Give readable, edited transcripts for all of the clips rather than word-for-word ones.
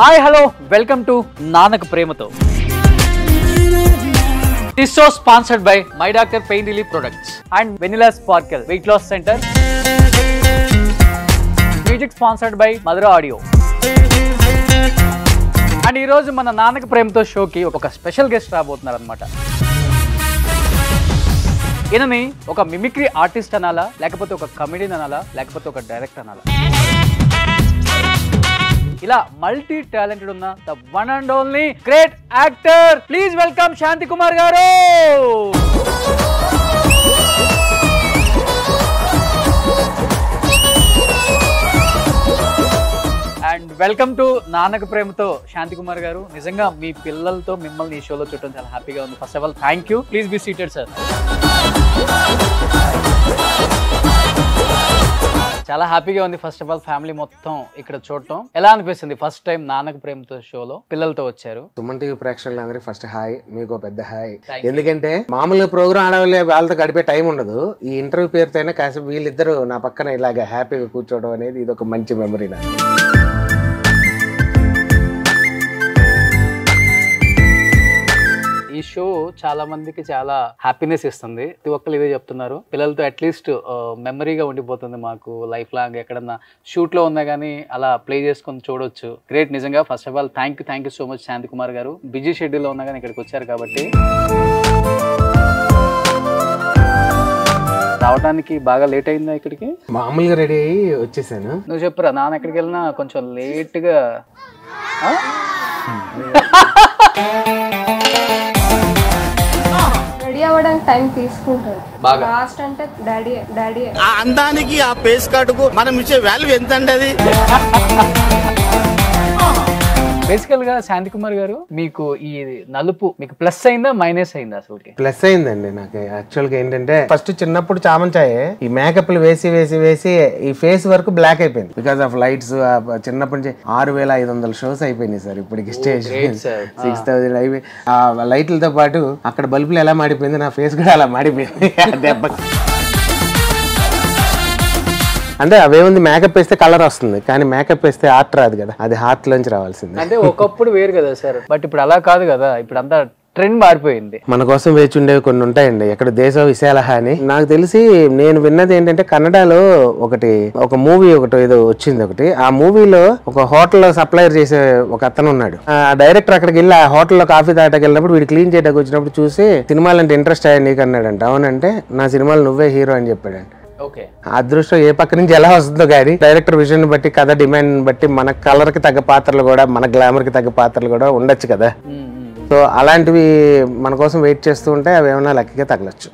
Hi hello welcome to నానక ప్రేమతో. This show sponsored by My Doctor Pain Relief Products and Vanilla Sparkle Weight Loss Center. Music sponsored by Madura Audio. And ఈరోజు మన నానక ప్రేమతో షోకి ఒక special guest రాబోతున్నారు అనమాట. ఈయనని ఒక మిమిక్రీ ఆర్టిస్ట్ అనాలా, లేకపోతే ఒక కమెడియన్ అనాలా, లేకపోతే ఒక డైరెక్టర్ అనాలా, ఇలా మల్టీ టాలెంటెడ్ ఉన్న the one and only great actor. Please welcome Shanti Kumar garu. And welcome to నానక ప్రేమతో శాంతి కుమార్ గారు. నిజంగా మీ పిల్లలతో మిమ్మల్ని ఈ షోలో చూడటం చాలా హ్యాపీగా ఉంది. First of all thank you. Please be seated sir. చాలా హ్యాపీగా ఉంది. ఫస్ట్ ఆఫ్ ఆల్ ఫ్యామిలీ మొత్తం ఇక్కడ చూడటం ఎలా అనిపిస్తుంది? ఫస్ట్ టైం నానక ప్రేమతో షోలో పిల్లలతో వచ్చారు. సుమన్ టీవీ ప్రేక్షకులందరికీ ఫస్ట్ హాయ్, మీకు పెద్ద హాయ్. ఎందుకంటే మామూలుగా ప్రోగ్రామ్ ఆడవాళ్ళే వాళ్ళతో గడిపే టైం ఉండదు. ఈ ఇంటర్వ్యూ పేరుతోనే కాసేపు వీళ్ళిద్దరు నా పక్కన ఇలాగ హ్యాపీగా కూర్చోవడం అనేది ఇది ఒక మంచి మెమరీ నాకు. ఈ షో చాలా మందికి చాలా హ్యాపీనెస్ ఇస్తుంది. ప్రతి ఒక్కరు ఇదే చెప్తున్నారు, పిల్లలతో అట్లీస్ట్ మెమరీగా ఉండిపోతుంది మాకు లైఫ్ లాంగ్. ఎక్కడన్నా షూట్ లో ఉన్నా కానీ అలా ప్లే చేసుకొని చూడొచ్చు. గ్రేట్ నిజంగా. First of all thank you so much Shanti Kumar garu. Busy schedule లో ఉన్నా కానీ ఇక్కడికి వచ్చారు కాబట్టి. రావడానికి బాగా లేట్ అయిందా ఇక్కడికి? మామూలుగా రెడీ అయ్యి వచ్చేసాను. నువ్వు చెప్పురా, నాన్న ఎక్కడికి వెళ్ళినా కొంచెం లేట్గా రెడీ అవ్వడానికి టైం తీసుకుంటాడు బాగా. లాస్ట్ అంటే డాడీ ఆ అందానికి ఆ పేస్ కార్డుకు మనం ఇచ్చే వాల్యూ ఎంత అండి? అది బేసికల్ గా శాంతి కుమార్ గారు, మీకు ఈ నలుపు మీకు ప్లస్ అయిందా మైనస్ అయిందా? అసలు ప్లస్ అయిందండి నాకు. యాక్చువల్ గా ఏంటంటే ఫస్ట్ చిన్నప్పుడు చామంచాయే ఈ మేకప్లు వేసి వేసి వేసి ఈ ఫేస్ వరకు బ్లాక్ అయిపోయింది బికాస్ ఆఫ్ లైట్స్. చిన్నప్పటి నుంచి 6,500 షోస్ అయిపోయినాయి సార్ ఇప్పటికి. స్టేజ్ 6,000 అయిపోయి ఆ లైట్లతో పాటు అక్కడ బల్బులు ఎలా మాడిపోయింది, నా ఫేస్ కూడా అలా మాడిపోయింది దెబ్బకి. అంటే అవేముంది, మేకప్ వేస్తే కలర్ వస్తుంది కానీ మేకప్ వేస్తే ఆర్ట్ రాదు కదా, అది హార్ట్ లోంచి రావాల్సింది. అంటే ఒకప్పుడు వేరు కదా సార్, బట్ ఇప్పుడు అలా కాదు కదా, ఇప్పుడు అంతా ట్రెండ్ మారిపోయింది. మన కోసం వేచి ఉండేవి కొన్ని ఉంటాయండి. ఎక్కడ దేశ విశాల అని నాకు తెలిసి నేను విన్నది ఏంటంటే కన్నడలో ఒక మూవీ ఏదో వచ్చింది ఒకటి. ఆ మూవీలో ఒక హోటల్లో సప్లైర్ చేసే ఒక అతను ఉన్నాడు. ఆ డైరెక్టర్ అక్కడికి వెళ్ళి ఆ హోటల్లో కాఫీ తాగడానికి వెళ్ళినప్పుడు వీడు క్లీన్ చేయడానికి వచ్చినప్పుడు చూసి సినిమాలంటే ఇంట్రెస్ట్ అయ్యా నీకు అన్నాడంట. అవునంటే నా సినిమాలు నువ్వే హీరో అని చెప్పాడంట. అదృష్టం ఏ పక్క నుంచి ఎలా వస్తుందో కానీ డైరెక్టర్ విజన్ బట్టి, కథ డిమాండ్ బట్టి మన కలర్ కి తగ్గ పాత్రలు కూడా, మన గ్లామర్ కి తగ్గ పాత్రలు కూడా ఉండొచ్చు కదా. సో అలాంటివి మన కోసం వెయిట్ చేస్తూ ఉంటే అవి ఏమైనా లక్కీగా తగలచ్చు.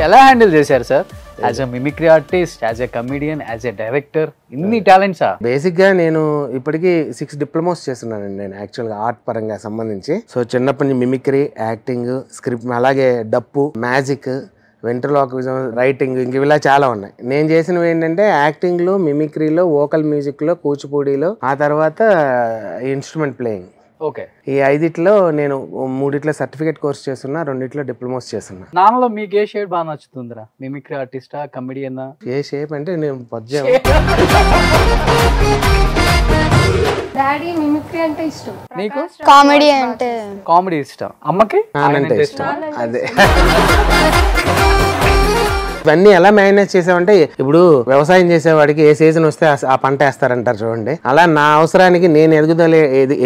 ఎలా హ్యాండిల్ చేశారు sir as a mimicry artist, as a comedian, as a director, ఇన్ని టాలెంట్సా? బేసిక్ గా నేను ఇప్పటికీ 6 డిప్లొమాస్ చేస్తున్నానండి నేను యాక్చువల్గా ఆర్ట్ పరంగా సంబంధించి. సో చిన్నప్పటి నుంచి మిమిక్రీ, యాక్టింగ్, స్క్రిప్ట్, అలాగే డప్పు, మ్యాజిక్, వెంట్రలాక్విజం, రైటింగ్, ఇంక ఇలా చాలా ఉన్నాయి. నేను చేసినవి ఏంటంటే యాక్టింగ్లో, మిమిక్రీలో, వోకల్ మ్యూజిక్లో, కూచిపూడిలో, ఆ తర్వాత ఇన్స్ట్రుమెంట్ ప్లేయింగ్. ఓకే. ఈ 5 నేను 3 సర్టిఫికేట్ కోర్స్ చేస్తున్నా, 2 డిప్లొమాస్ చేస్తున్నా. నాన్నలో మీకు ఏ షేడ్ బాగా నచ్చుతుందిరా? మిమిక్రీ ఆర్టిస్టా, కమెడియనా? ఏ షేప్ అంటే నేను పద్యం. డాడీ మిమిక్రీ అంటే ఇష్టం. నీకు? కామెడీ అంటే కామెడీ ఇష్టం. అమ్మకి అంటే ఇష్టం. అదే ఇవన్నీ ఎలా మేనేజ్ చేసామంటే, ఇప్పుడు వ్యవసాయం చేసేవాడికి ఏ సీజన్ వస్తే ఆ పంట వేస్తారంటారు చూడండి. అలా నా అవసరానికి నేను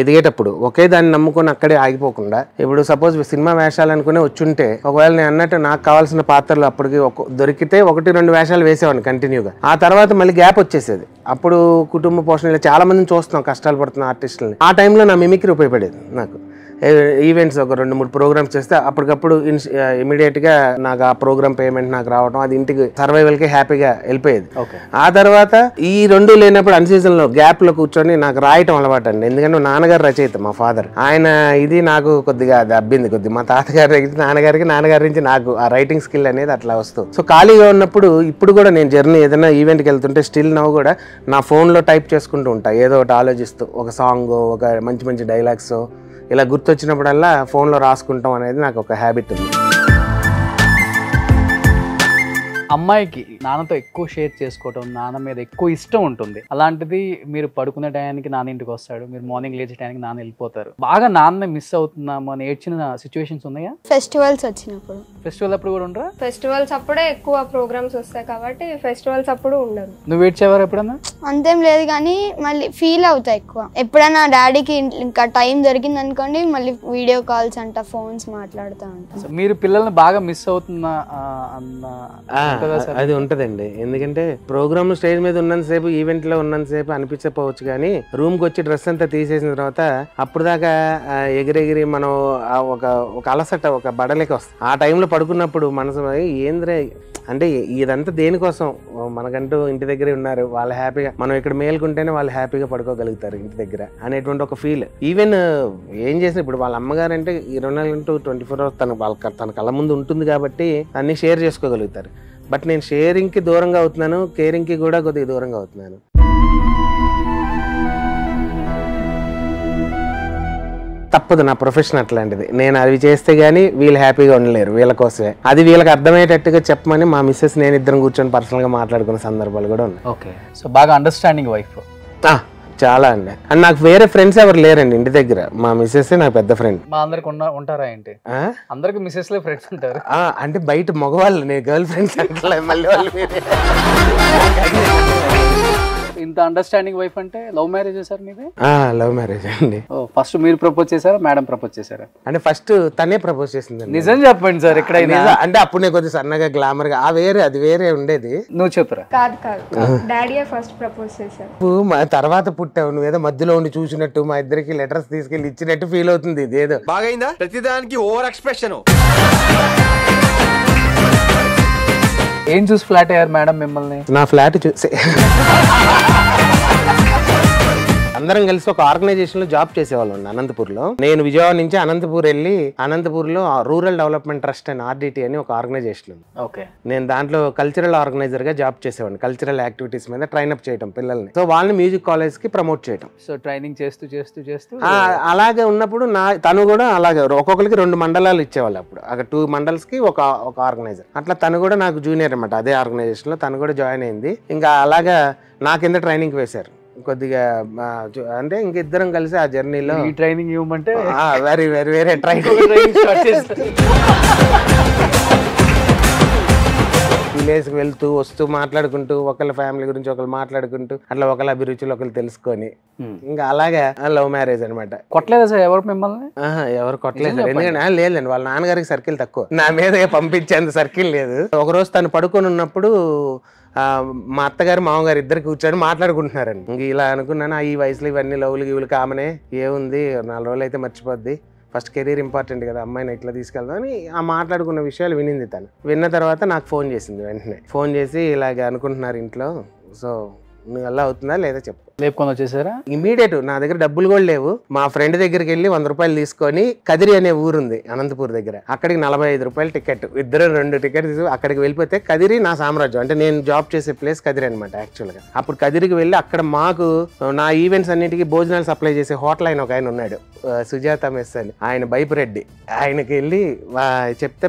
ఎదిగేటప్పుడు ఒకే దాన్ని నమ్ముకొని అక్కడే ఆగిపోకుండా, ఇప్పుడు సపోజ్ సినిమా వేషాలు అనుకునే వచ్చుంటే, ఒకవేళ నేను అన్నట్టు నాకు కావాల్సిన పాత్రలు అప్పటికి దొరికితే 1-2 వేషాలు వేసేవాడిని కంటిన్యూగా. ఆ తర్వాత మళ్ళీ గ్యాప్ వచ్చేసేది. అప్పుడు కుటుంబ పోషణ ఇలా చాలా మందిని చూస్తున్నాం, కష్టాలు పడుతున్న ఆర్టిస్టులని. ఆ టైంలో నా మిమిక్రీ ఉపయోగపడేది నాకు. ఈవెంట్స్ ఒక 2-3 ప్రోగ్రామ్స్ చేస్తే అప్పటికప్పుడు ఇమీడియట్గా నాకు ఆ ప్రోగ్రామ్ పేమెంట్ నాకు రావడం, అది ఇంటికి సర్వైవల్కి హ్యాపీగా వెళ్ళిపోయేది. ఆ తర్వాత ఈ 2 లేనప్పుడు అన్సీజన్లో గ్యాప్లో కూర్చొని నాకు రాయటం అలవాటు అండి. ఎందుకంటే నాన్నగారు రచయిత, మా ఫాదర్. ఆయన ఇది నాకు కొద్దిగా అది అబ్బింది కొద్దిగా. మా తాతగారి నాన్నగారి నుంచి నాకు ఆ రైటింగ్ స్కిల్ అనేది అట్లా వస్తుంది. సో ఖాళీగా ఉన్నప్పుడు ఇప్పుడు కూడా నేను జర్నీ ఏదైనా ఈవెంట్కి వెళ్తుంటే స్టిల్ నవ్వు కూడా నా ఫోన్లో టైప్ చేసుకుంటూ ఉంటా, ఏదో ఒకటి ఆలోచిస్తూ, ఒక సాంగ్, ఒక మంచి డైలాగ్స్ ఇలా గుర్తొచ్చినప్పుడల్లా ఫోన్లో రాసుకుంటాం అనేది నాకు ఒక హ్యాబిట్ ఉంది. అమ్మాయికి నాన్నతో ఎక్కువ షేర్ చేసుకోవటం, నాన్న మీద ఎక్కువ ఇష్టం ఉంటుంది. అలాంటిది మీరు పడుకునే టయానికి నాన్న ఇంటికి వస్తాడు, మీరు మార్నింగ్ లేచే టయానికి నాన్న వెళ్ళిపోతారు. బాగా నాన్న మిస్ అవుతున్నాము అని ఏడ్చిన సిచ్యువేషన్స్ ఉన్నాయా? ఫెస్టివల్స్ వచ్చినప్పుడు. ఫెస్టివల్ అప్పుడు కూడా ఉండరా? ఫెస్టివల్స్ అప్పుడే ఎక్కువ ప్రోగ్రామ్స్ వస్తాయి కాబట్టి ఫెస్టివల్స్ అప్పుడు ఉండరు. నువ్వు ఏడ్చేవారు ఎప్పుడన్నా? అంతేం లేదు కానీ మళ్ళీ ఫీల్ అవుతా ఎక్కువ. ఎప్పుడైనా డాడీకి ఇంకా టైం దొరికింది అనుకోండి మళ్ళీ వీడియో కాల్స్ అంట, ఫోన్స్ మాట్లాడుతూ ఉంటాం. మీరు పిల్లల్ని బాగా మిస్ అవుతున్నా అన్న అది ఉంటదండి. ఎందుకంటే ప్రోగ్రామ్ స్టేజ్ మీద ఉన్నంతసేపు, ఈవెంట్ లో ఉన్నంతసేపు అనిపించకపోవచ్చు కానీ రూమ్ కి వచ్చి డ్రెస్ అంతా తీసేసిన తర్వాత అప్పుడు దాకా ఎగిరెగిరి మనం ఒక అలసట, ఒక బడలేక వస్తుంది. ఆ టైంలో పడుకున్నప్పుడు మనసు ఏంద్రే అంటే ఇదంతా దేనికోసం, మనకంటూ ఇంటి దగ్గరే ఉన్నారు, వాళ్ళు హ్యాపీగా, మనం ఇక్కడ మేలుకుంటేనే వాళ్ళు హ్యాపీగా పడుకోగలుగుతారు ఇంటి దగ్గర అనేటువంటి ఒక ఫీల్. ఈవెన్ ఏం చేసిన ఇప్పుడు వాళ్ళ అమ్మగారు అంటే 24/24 అవర్స్ తన కళ్ళ ముందు ఉంటుంది కాబట్టి అన్ని షేర్ చేసుకోగలుగుతారు. బట్ నేను షేరింగ్ కి దూరంగా అవుతున్నాను, కేరింగ్ కి కూడా కొద్దిగా దూరంగా అవుతున్నాను. తప్పదు, నా ప్రొఫెషన్ అట్లాంటిది. నేను అవి చేస్తే గానీ వీళ్ళు హ్యాపీగా ఉండలేరు, వీళ్ళ కోసమే. అది వీళ్ళకి అర్థమయ్యేటట్టుగా చెప్పమని మా మిస్సెస్ నేను ఇద్దరం కూర్చొని పర్సనల్ గా మాట్లాడుకున్న సందర్భాలు కూడా ఉన్నాయి. ఓకే, సో బాగా అండర్స్టాండింగ్ వైఫ్. చాలా అండి. అండ్ నాకు వేరే ఫ్రెండ్స్ ఎవరు లేరండి ఇంటి దగ్గర, మా మిస్సెస్ నాకు పెద్ద ఫ్రెండ్. మా అందరికి ఉంటారా ఏంటి? అందరికి మిస్సెస్ లే ఫ్రెండ్స్ ఉంటారు. అంటే బయట మగవాళ్ళు, నేను గర్ల్ ఫ్రెండ్స్ అంటే మళ్ళీ వాళ్ళు ఇంత అండర్స్టాండింగ్ వైఫ్ అంటే లవ్ మ్యారేజ్ సార్ మీది? లవ్ మ్యారేజ్ అండి. ఫస్ట్ మీరు ప్రపోజ్ చేశారా, మేడం ప్రపోజ్ చేశారా? అంటే ఫస్ట్ తనే ప్రపోజ్ చేసింది. నిజం చెప్పండి సార్ ఎక్కడైనా. అంటే అప్పుడు నేను కొద్దిగా సన్నగా గ్లామర్ గా అది వేరే ఉండేది. నువ్వు చెప్పురా. కాదు డాడీయే ఫస్ట్ ప్రపోజ్ చేశారు. నువ్వు మా తర్వాత పుట్టావు, నువ్వేదో మధ్యలో ఉండి చూసినట్టు మా ఇద్దరికి లెటర్స్ తీసుకెళ్లి ఇచ్చినట్టు ఫీల్ అవుతుంది. ఇదేదో బాగైందా? ప్రతిదానికి ఓవర్ ఎక్స్ప్రెషన్. ఏం చూసి ఫ్లాట్ అయ్యారు మేడం మిమ్మల్ని? నా ఫ్లాట్ చూసి అందరం కలిసి ఒక ఆర్గనైజేషన్ లో జాబ్ చేసేవాళ్ళం అనంతపూర్లో. నేను విజయవాడ నుంచి అనంతపూర్ వెళ్ళి అనంతపూర్లో rural development trust and RDT అని ఒక ఆర్గనైజేషన్ ఉంది. ఓకే, నేను దాంట్లో కల్చరల్ ఆర్గనైజర్ గా జాబ్ చేసేవాడిని. కల్చరల్ యాక్టివిటీస్ మీద ట్రైన్అప్ చేయడం పిల్లల్ని, సో వాళ్ళని మ్యూజిక్ కాలేజ్ కి ప్రమోట్ చేయడం. సో ట్రైనింగ్ చేస్తూ అలాగే ఉన్నప్పుడు తను కూడా అలాగే ఒక్కొక్కరికి 2 మండలాలు ఇచ్చేవాళ్ళు. అప్పుడు అక్కడ 2 మండల్స్ కి ఒక ఆర్గనైజర్. అట్లా తను కూడా నాకు జూనియర్ అనమాట అదే ఆర్గనైజేషన్ లో. తను కూడా జాయిన్ అయింది. ఇంకా అలాగా నా కింద ట్రైనింగ్ వేశారు కొద్దిగా. అంటే ఇంక ఇద్దరం కలిసి ఆ జర్నీలో ట్రైనింగ్ ఇవ్వమంటే వేరే ట్రైనింగ్ విలేజ్కి వెళ్తూ వస్తూ మాట్లాడుకుంటూ ఒకళ్ళ ఫ్యామిలీ గురించి ఒకళ్ళు మాట్లాడుకుంటూ అట్లా ఒకళ్ళ అభిరుచులు ఒకళ్ళు తెలుసుకొని ఇంకా అలాగే లవ్ మ్యారేజ్ అనమాట. కొట్టలేదా సార్ ఎవరు మిమ్మల్ని? ఎవరు కొట్టలేదు. ఎందుకంటే లేదండి, వాళ్ళ నాన్నగారికి సర్కిల్ తక్కువ, నా మీద పంపించేంత సర్కిల్ లేదు. ఒకరోజు తను పడుకొని ఉన్నప్పుడు మా అత్తగారు మామగారు ఇద్దరు కూర్చొని మాట్లాడుకుంటున్నారండి. ఇంక ఇలా అనుకున్నాను, ఈ వయసులో ఇవన్నీ లవ్లు గివ్వులు కామనే, ఏముంది 4 రోజులు అయితే మర్చిపోద్ది, ఫస్ట్ కెరీర్ ఇంపార్టెంట్ కదా, అమ్మాయిని ఇట్లా తీసుకెళ్దాం అని ఆ మాట్లాడుకున్న విషయాలు వినింది. తను విన్న తర్వాత నాకు ఫోన్ చేసింది. వెంటనే ఫోన్ చేసి ఇలాగ అనుకుంటున్నారు ఇంట్లో, సో నువ్వు అలా అవుతుందా లేదా చెప్పు. లేపుకొని వచ్చేసారా? ఇమీడియట్. నా దగ్గర డబ్బులు కూడా లేవు. మా ఫ్రెండ్ దగ్గరికి వెళ్ళి 100 రూపాయలు తీసుకొని, కదిరి అనే ఊరుంది అనంతపూర్ దగ్గర, అక్కడికి 45 రూపాయలు టికెట్, ఇద్దరు 2 టికెట్ తీసుకు అక్కడికి వెళ్ళిపోతే కదిరి నా సామ్రాజ్యం. అంటే నేను జాబ్ చేసే ప్లేస్ కదిరి అనమాట యాక్చువల్గా. అప్పుడు కదిరికి వెళ్ళి అక్కడ మాకు నా ఈవెంట్స్ అన్నిటికీ భోజనాలు సప్లై చేసే హోటల్ ఆయన ఒక ఆయన ఉన్నాడు, సుజాత మెస్ అని, ఆయన బైపురెడ్డి. ఆయనకి వెళ్ళి చెప్తే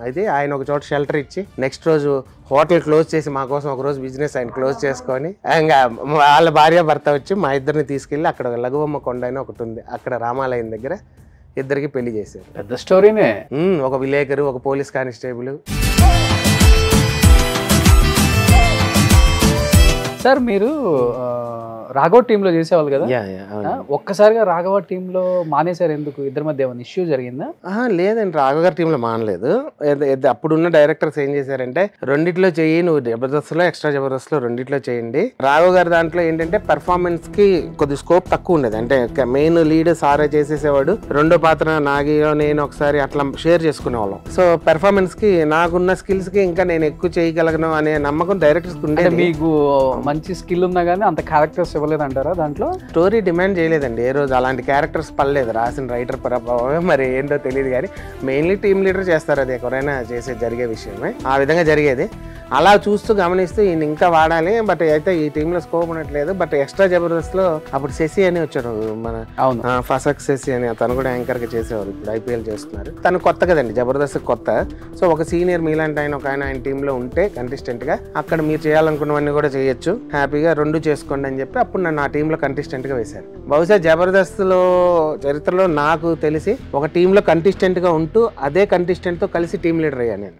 అయితే ఆయన ఒక చోట షెల్టర్ ఇచ్చి నెక్స్ట్ రోజు హోటల్ క్లోజ్ చేసి మా కోసం ఒక రోజు బిజినెస్ ఆయన క్లోజ్ చేసుకొని, ఇంకా వాళ్ళ భార్య భర్త వచ్చి మా ఇద్దరిని తీసుకెళ్లి అక్కడ లఘువమ్మ కొండ అని ఒకటి ఉంది, అక్కడ రామాలయం దగ్గర ఇద్దరికి పెళ్లి చేశారు. పెద్ద స్టోరీనే. ఒక విలేకరు, ఒక పోలీస్ కానిస్టేబుల్. సార్ మీరు రాఘవ టీంలో చేసేవాళ్ళు కదా, ఒక్కసారిగా రాఘవ టీంలో మానేశారు ఎందుకు? ఇద్దరి మధ్య ఏమైనా ఇష్యూ జరిగిందా? లేదండి, రాఘవ గారి టీంలో మానలేదు. అప్పుడున్న డైరెక్టర్స్ ఏం చేశారంటే, రెండిట్లో చెయ్యి, నువ్వు జబర్దస్త్లో ఎక్స్ట్రా జబర్దస్త్లో రెండిట్లో చేయండి. రాఘవ గారి దాంట్లో ఏంటంటే పెర్ఫార్మెన్స్ కి కొద్ది స్కోప్ తక్కువ ఉండేది. అంటే మెయిన్ లీడ్ సారే చేసేసేవాడు, రెండో పాత్ర నాగియో నేను ఒకసారి అట్లా షేర్ చేసుకునే వాళ్ళం. సో పెర్ఫార్మెన్స్ కి నాకున్న స్కిల్స్ కి ఇంకా నేను ఎక్కువ చేయగలను అనే నమ్మకం డైరెక్టర్స్ ఉండేది. మీకు మంచి స్కిల్ ఉన్నా కానీ అంత క్యారెక్టర్స్ ఇవ్వలేదు అంటారా దాంట్లో? స్టోరీ డిమాండ్ చేయలేదండి ఏ రోజు, అలాంటి క్యారెక్టర్స్ పడలేదు. రాసిన రైటర్ ప్రభావమే మరి ఏంటో తెలియదు, కానీ మెయిన్లీ టీమ్ లీడర్ చేస్తారు, అది ఎవరైనా చేసే జరిగే విషయమే, ఆ విధంగా జరిగేది. అలా చూస్తూ గమనిస్తూ ఈయన ఇంకా వాడాలి, బట్ అయితే ఈ టీంలో స్కోప్ ఉండట్లేదు. బట్ ఎక్స్ట్రా జబర్దస్త్లో అప్పుడు శశి అని వచ్చాడు, మన ఫసక్ శశి అని, తను కూడా యాంకర్గా చేసేవారు, ఇప్పుడు IPL చేస్తున్నారు. తను కొత్త కదండి, జబర్దస్త్ కొత్త. సో ఒక సీనియర్ మీలాంటి ఆయన ఒక ఆయన టీంలో ఉంటే కంటెస్టెంట్గా అక్కడ మీరు చేయాలనుకున్నవన్నీ కూడా చేయొచ్చు, హ్యాపీగా రెండు చేసుకోండి అని చెప్పి అప్పుడు నన్ను ఆ టీంలో కంటెస్టెంట్గా వేశారు. బహుశా జబర్దస్త్లో చరిత్రలో నాకు తెలిసి ఒక టీంలో కంటెస్టెంట్గా ఉంటూ అదే కంటెస్టెంట్తో కలిసి టీం లీడర్ అయ్యాను నేను.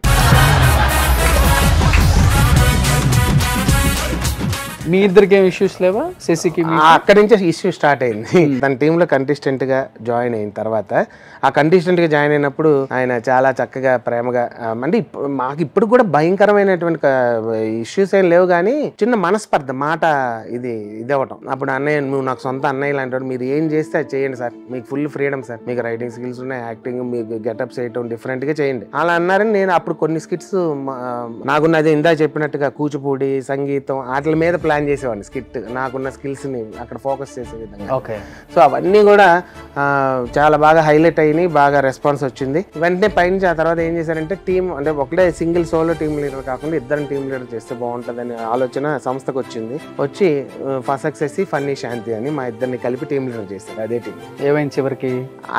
మీ ఇద్దరికి ఏం ఇష్యూస్ లేవా? శశికి అక్కడి నుంచే ఇష్యూ స్టార్ట్ అయింది. తన టీంలో కంటెస్టెంట్ గా జాయిన్ అయిన తర్వాత, ఆ కంటెస్టెంట్ గా జాయిన్ అయినప్పుడు ఆయన చాలా చక్కగా ప్రేమగా, అంటే మాకు ఇప్పుడు కూడా భయంకరమైనటువంటి ఇష్యూస్ ఏం లేవు, కానీ చిన్న మనస్పర్ధ మాట ఇది అవ్వటం. అప్పుడు అన్నయ్య, నువ్వు నాకు సొంత అన్నయ్య లాంటి, మీరు ఏం చేస్తే అది చేయండి సార్, మీకు ఫుల్ ఫ్రీడమ్ సార్, మీకు రైటింగ్ స్కిల్స్ ఉన్నాయి, యాక్టింగ్, మీకు గెటప్స్ చేయటం డిఫరెంట్ గా చేయండి అలా అన్నారని నేను అప్పుడు కొన్ని స్కిట్స్ నాకున్నది ఇందా చెప్పినట్టుగా కూచిపూడి, సంగీతం వాటి మీద ప్లాన్ చేసేవాడిని. స్కిట్ నాకున్న స్కిల్స్ ని అక్కడ ఫోకస్ చేసే విధంగా. సో అవన్నీ కూడా చాలా బాగా హైలైట్ అయినాయి, బాగా రెస్పాన్స్ వచ్చింది. వెంటనే పైనుంచి ఆ తర్వాత ఏం చేశారంటే టీం, అంటే ఒకటే సింగిల్ సోలో టీమ్ లీడర్ కాకుండా ఇద్దరు టీమ్ లీడర్ చేస్తే బాగుంటుందని ఆలోచన సంస్థకు వచ్చింది. వచ్చి ఫసక్ శశి, ఫన్నీ శాంతి అని మా ఇద్దరిని కలిపి టీమ్ లీడర్ చేస్తారు. అదే టీం ఏమైంది చివరికి?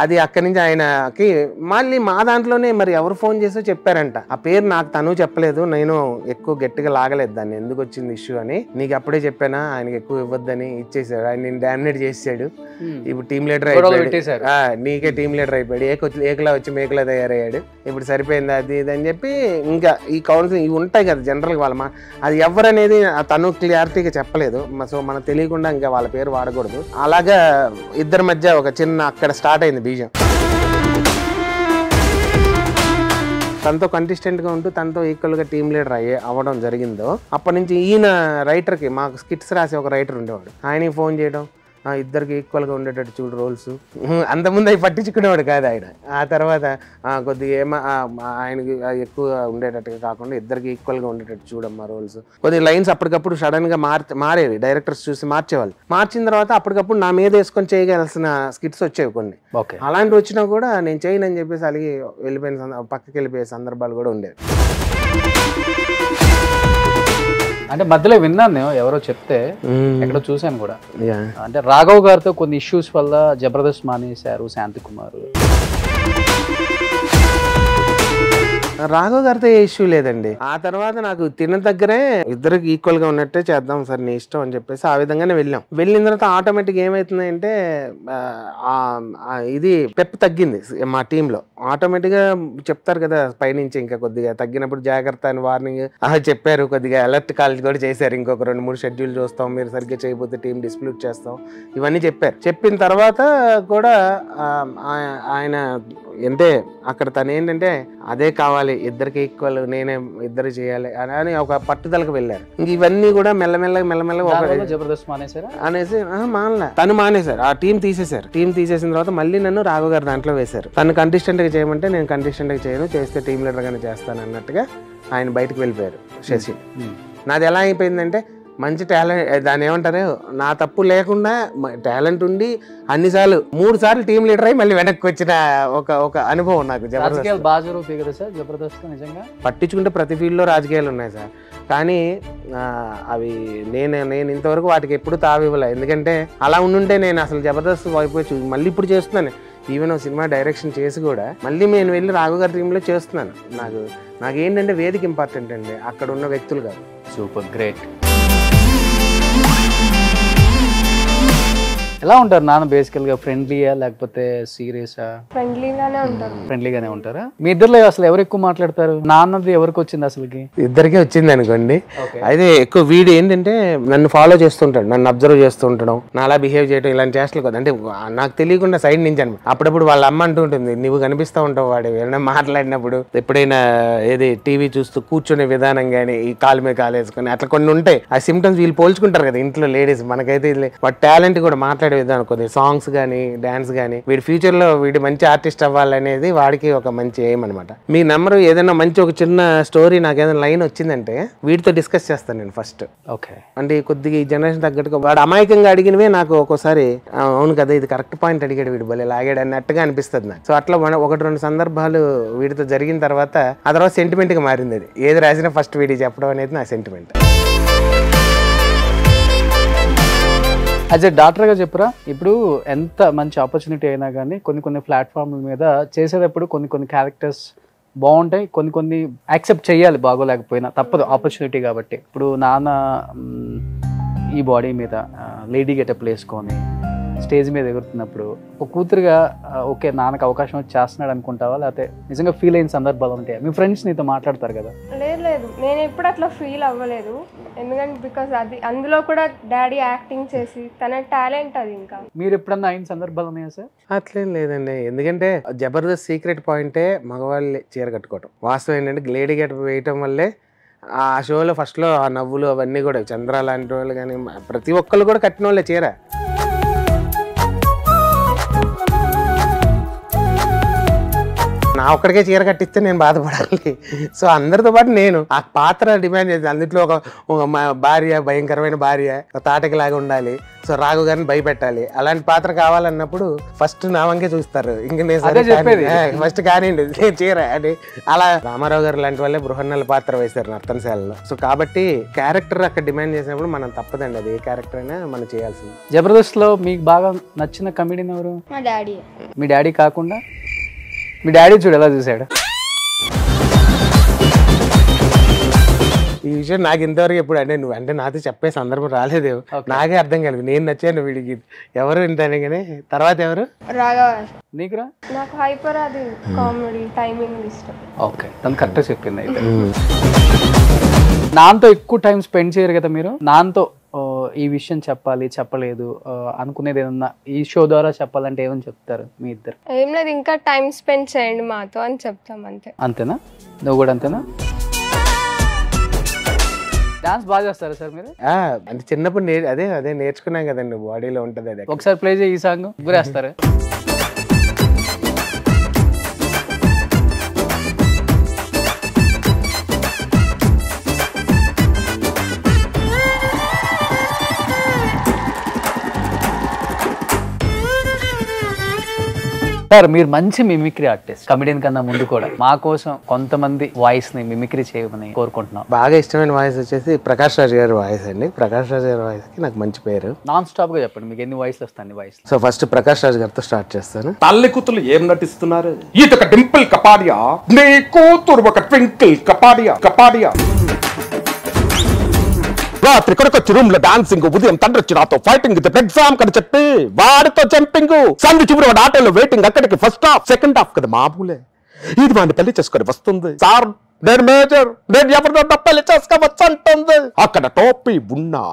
అది అక్కడి నుంచి ఆయనకి మళ్ళీ మా దాంట్లోనే మరి ఎవరు ఫోన్ చేసో చెప్పారంట. ఆ పేరు నాకు తను చెప్పలేదు, నేను ఎక్కువ గట్టిగా లాగలేదు దాన్ని, ఎందుకు వచ్చింది ఇష్యూ అని. నీకు అప్పుడే చెప్పానా ఆయనకి ఎక్కువ ఇవ్వద్దని, ఇచ్చేసాడు. ఆయన నేను డామినేట్ చేసాడు, ఇప్పుడు టీమ్ లీడర్ అయిపోయాడు, నీకే టీమ్ లీడర్ అయిపోయాడు, ఏకలా వచ్చి మేకలా తయారయ్యాడు, ఇప్పుడు సరిపోయింది అది ఇది అని చెప్పి. ఇంకా ఈ కౌన్సిలింగ్ ఇవి ఉంటాయి కదా జనరల్గా వాళ్ళ, అది ఎవరనేది తను క్లియారిటీగా చెప్పలేదు. సో మనకు తెలియకుండా ఇంకా వాళ్ళ పేరు వాడకూడదు. అలాగా ఇద్దరి మధ్య ఒక చిన్న అక్కడ స్టార్ట్ అయింది బీజం. తనతో కంటెస్టెంట్గా ఉంటూ తనతో ఈక్వల్గా టీమ్ లీడర్ అవ్వడం జరిగిందో అప్పటి నుంచి ఈయన రైటర్కి, మాకు స్కిట్స్ రాసే ఒక రైటర్ ఉండేవాడు, ఆయనకి ఫోన్ చేయడం, ఇద్దరికి ఈక్వల్గా ఉండేటట్టు చూడు రోల్స్. అంతకుముందు అవి పట్టించుకునేవాడు కాదు ఆయన. ఆ తర్వాత కొద్దిగా ఆయనకి ఎక్కువ ఉండేటట్టుగా కాకుండా ఇద్దరికి ఈక్వల్గా ఉండేటట్టు చూడమ్మా రోల్స్. కొద్దిగా లైన్స్ అప్పటికప్పుడు సడన్గా మారేవి, డైరెక్టర్స్ చూసి మార్చేవాళ్ళు. మార్చిన తర్వాత అప్పటికప్పుడు నా మీద వేసుకొని చేయగలసిన స్కిట్స్ వచ్చేవి కొన్ని. అలాంటివి వచ్చినా కూడా నేను చేయనని చెప్పేసి అలిగి వెళ్ళిపోయిన పక్కకి వెళ్ళిపోయే సందర్భాలు కూడా ఉండేవి. అంటే మధ్యలో విన్నాను నేను, ఎవరో చెప్తే ఎక్కడో చూశాను కూడా. అంటే రాఘవ్ గారితో కొన్ని ఇష్యూస్ వల్ల జబర్దస్త్ మానేశారు శాంతి కుమార్. రాఘవ్ గారితో ఏ ఇష్యూ లేదండి. ఆ తర్వాత నాకు తిన్న దగ్గరే ఇద్దరికి ఈక్వల్ గా ఉన్నట్టే చేద్దాం సార్ నీ ఇష్టం అని చెప్పేసి ఆ విధంగానే వెళ్ళాం. వెళ్ళిన తర్వాత ఆటోమేటిక్ ఏమైతుంది అంటే ఇది పెప్ తగ్గింది మా టీంలో. ఆటోమేటిక్ గా చెప్తారు కదా పైనుంచి, ఇంకా కొద్దిగా తగ్గినప్పుడు జాగ్రత్త అని వార్నింగ్ చెప్పారు. కొద్దిగా అలర్ట్ కాల్ కూడా చేశారు, ఇంకొక 2-3 షెడ్యూల్ చూస్తాం, మీరు సరిగ్గా చేయకపోతే టీం డిస్ప్యూట్ చేస్తాం, ఇవన్నీ చెప్పారు. చెప్పిన తర్వాత కూడా ఆయన అంటే అక్కడ తను ఏంటంటే అదే కావాలి, ఇద్దరికి ఈక్వల్, నేనే ఇద్దరు చేయాలి అని ఒక పట్టుదలకు వెళ్ళారు. ఇంక ఇవన్నీ కూడా మెల్లమెల్లగా జబర్దస్త్ మానేశారు అనేసి మానలే, తను మానేశారు, ఆ టీం తీసేశారు. టీం తీసేసిన తర్వాత మళ్ళీ నన్ను రాఘవ్ గారు దాంట్లో వేశారు. తను కంటెస్టెంట్ గా చేయమంటే నేను కంటెస్టెంట్ గా చేయను, చేస్తే టీం లీడర్ గానే చేస్తాను అన్నట్టుగా ఆయన బయటకు వెళ్ళిపోయారు శశి. నాది ఎలా అయిపోయిందంటే మంచి టాలెంట్, దాన్ని ఏమంటారు, నా తప్పు లేకుండా టాలెంట్ ఉండి అన్నిసార్లు 3 సార్లు టీం లీడర్ అయ్యి మళ్ళీ వెనక్కి వచ్చిన ఒక అనుభవం నాకు. జబర్దస్త్ నిజంగా పట్టించుకుంటే ప్రతి ఫీల్డ్లో రాజకీయాలు ఉన్నాయి సార్, కానీ అవి నేను ఇంతవరకు వాటికి ఎప్పుడు తావివ్వలే. ఎందుకంటే అలా ఉండుంటే నేను అసలు జబర్దస్త్ వైపు మళ్ళీ ఇప్పుడు చేస్తున్నాను. ఈవెన్ సినిమా డైరెక్షన్ చేసి కూడా మళ్ళీ నేను వెళ్ళి రాఘవ్ గారి టీంలో చేస్తున్నాను. నాకేంటంటే వేదిక ఇంపార్టెంట్ అండి, అక్కడ ఉన్న వ్యక్తులు కాదు. Super great. ఎలా ఉంటారు నాన్న బేసికల్ గా? ఫ్రెండ్లీయా లేకపోతే సీరియసా? ఫ్రెండ్లీగానే ఉంటారా? మీ ఇద్దరులో అసలు ఎవరు ఎక్కువ మాట్లాడతారు? నాన్నది ఎవరికి వచ్చింది అసలుకి? ఇద్దరికే వచ్చింది అనుకోండి. అయితే ఎక్కువ వీడు ఏంటంటే నన్ను ఫాలో చేస్తుంటాడు, నన్ను అబ్జర్వ్ చేస్తుంటడం, నా అలా బిహేవ్ చేయడం, ఇలాంటి చేష్టలు కదా. అంటే నాకు తెలియకుండా సైడ్ నుంచి అనమాట. అప్పుడప్పుడు వాళ్ళ అమ్మ అంటూ ఉంటుంది, నువ్వు కనిపిస్తూ ఉంటావు వాడు ఏమైనా మాట్లాడినప్పుడు, ఎప్పుడైనా ఏది టీవీ చూస్తూ కూర్చునే విధానం కానీ, ఈ కాలు మీద కాలు వేసుకొని అట్లా కొన్ని ఉంటాయి. ఆ సిమ్టమ్స్ వీళ్ళు పోల్చుకుంటారు కదా ఇంట్లో లేడీస్. మనకైతే వాటి టాలెంట్ కూడా మాట్లాడే మాట్లాడే విధానం, కొన్ని సాంగ్స్ కానీ డాన్స్ కానీ, వీడి ఫ్యూచర్ లో వీడి మంచి ఆర్టిస్ట్ అవ్వాలనేది వాడికి ఒక మంచి ఎయిమ్ అనమాట. మీ నెంబర్ ఏదైనా మంచి ఒక చిన్న స్టోరీ నాకు ఏదైనా లైన్ వచ్చిందంటే వీడితో డిస్కస్ చేస్తాను నేను ఫస్ట్. ఓకే, అంటే కొద్దిగా ఈ జనరేషన్ తగ్గట్టుగా వాడు అమాయకంగా అడిగినవే నాకు ఒక్కోసారి అవును కదా ఇది కరెక్ట్ పాయింట్ అడిగాడు వీడు భలే లాగాడు అన్నట్టుగా అనిపిస్తుంది నాకు. సో అట్లా 1-2 సందర్భాలు వీడితో జరిగిన తర్వాత ఆ తర్వాత సెంటిమెంట్ గా మారింది. అది ఏది రాసినా ఫస్ట్ వీడికి చెప్పడం అనేది నా సెంటిమెంట్. యాజ్ ఎ డాక్టర్గా చెప్పరా, ఇప్పుడు ఎంత మంచి ఆపర్చునిటీ అయినా కానీ కొన్ని ప్లాట్ఫామ్ల మీద చేసేటప్పుడు కొన్ని క్యారెక్టర్స్ బాగుంటాయి, కొన్ని యాక్సెప్ట్ చేయాలి, బాగోలేకపోయినా తప్పదు, ఆపర్చునిటీ కాబట్టి. ఇప్పుడు నాన్న ఈ బాడీ మీద లేడీ గెటప్ వేసుకొని స్టేజ్ మీద ఎగురుతున్నప్పుడు ఒక కూతురుగా ఓకే నాన్నకు అవకాశం వచ్చి చేస్తున్నాడు అనుకుంటావా, లేకపోతే నిజంగా ఫీల్ అయిన సందర్భాలు ఉంటాయి? మీ ఫ్రెండ్స్ నీతో మాట్లాడతారు కదా? లేదు, నేను ఎప్పుడు అట్లా ఫీల్ అవ్వలేదు. ఎందుకంటే బికాస్ అది అందులో కూడా డాడీ యాక్టింగ్ చేసి తన టాలెంట్ అది. ఇంకా మీరు ఎప్పుడన్నా అయిన సందర్భాలు ఉన్నాయా సార్? అట్లేం లేదండి, ఎందుకంటే జబర్దస్త్ సీక్రెట్ పాయింటే మగవాళ్ళు చీర కట్టుకోవటం. వాస్తవం ఏంటంటే లేడీ గెటప్ వేయటం వల్లే ఆ షోలో ఫస్ట్లో ఆ నవ్వులు అవన్నీ కూడా చంద్ర లాంటి వాళ్ళు కానీ ప్రతి ఒక్కళ్ళు కూడా కట్టిన వాళ్ళే చీర. నా ఒక్కడికే చీర కట్టిస్తే నేను బాధపడాలి. సో అందరితో పాటు నేను ఆ పాత్ర డిమాండ్ చేసి అందులో ఒక భార్య, భయంకరమైన భార్య, తాటకిలాగా ఉండాలి, సో రాఘు గారిని భయపెట్టాలి, అలాంటి పాత్ర కావాలన్నప్పుడు ఫస్ట్ నా వంకే చూస్తారు. ఇంక నేను ఫస్ట్ కానివ్వండి నేను చీర అని. అలా రామారావు గారు లాంటి వాళ్ళే బృహన్నల పాత్ర వేశారు నర్తనశాలలో. సో కాబట్టి క్యారెక్టర్ అక్కడ డిమాండ్ చేసినప్పుడు మనం తప్పదండి, అది ఏ క్యారెక్టర్ అయినా మనం చేయాల్సింది. జబర్దస్త్ లో మీకు బాగా నచ్చిన కమెడియన్ ఎవరు? మా డాడీ. మీ డాడీ కాకుండా మీ డాడీ చూడు ఎలా చూసాడు. ఈ విషయం నాకు ఇంతవరకు ఎప్పుడు అంటే నువ్వు అంటే నాతో చెప్పే సందర్భం రాలేదేమో, నాకే అర్థం కాలేదు. నేను నచ్చాను వీడికి ఎవరు ఇంతనే కానీ తర్వాత ఎవరు? రాఘవ. నీకురా? నాకు హైపర్ అది కామెడీ టైమింగ్ ఇష్టం. ఓకే, తను కరెక్ట్గా చెప్పింది. అయితే నాన్నతో ఎక్కువ టైం స్పెండ్ చేయరు కదా మీరు? నాన్నతో ఈ విషయం చెప్పాలి, చెప్పలేదు అనుకునేది ఏదన్నా ఈ షో ద్వారా చెప్పాలంటే ఏమని చెప్తారు మీ ఇద్దరు? ఏం లేదు, ఇంకా టైం స్పెండ్ చేయండి మాతో అని చెప్తాం అంతే. అంతేనా? నువ్వు కూడా అంతేనా? డాన్స్ బాగా చేస్తారా సార్ మీరు? అంటే చిన్నప్పుడు అదే నేర్చుకున్నాం కదండి, బాడీలో ఉంటుంది అది. ఒకసారి ప్లే చేయి ఈ సాంగ్, గురేస్తారు. సార్ మీరు మంచి మిమిక్రీ ఆర్టిస్ట్, కమెడియన్ కన్నా ముందు కూడా మా కోసం కొంతమంది వాయిస్ ని మిమిక్రీ చేయమని కోరుకుంటున్నాం. బాగా ఇష్టమైన వాయిస్ వచ్చేసి ప్రకాష్ రాజ్ గారి వాయిస్ అండి. ప్రకాష్ రాజ్ గారి వాయిస్ కి నాకు మంచి పేరు. నాన్ స్టాప్ గా చెప్పండి, మీకు ఎన్ని వాయిస్లు వస్తాయి? Voice. So first Prakash Raj గారితో స్టార్ట్ చేస్తాను. తల్లి కూతురు ఏం నటిస్తున్నారు? ఈతొక డింపుల్ కపాడియా, నీ కూతురు ఒక ట్వింకిల్ కపాడియా. రాత్రి కొడుకొచ్చి రూమ్ లో డాన్సింగ్, ఉదయం తండ్రి నాతో ఫైటింగ్, ఎగ్జామ్ కని చెప్పి వాడితో జంపింగ్, సంధి చివరి వాడు ఆటోలో వెయిటింగ్, అక్కడికి ఫస్ట్ హాఫ్ సెకండ్ హాఫ్ కదా మామూలే. ఇది వాడిని పెళ్లి చేసుకొని వస్తుంది, సార్ నేను మేజర్, నేను ఎవరినో పెళ్లి చేసుకోవచ్చు అంటుంది. అక్కడ టోపీ ఉన్నా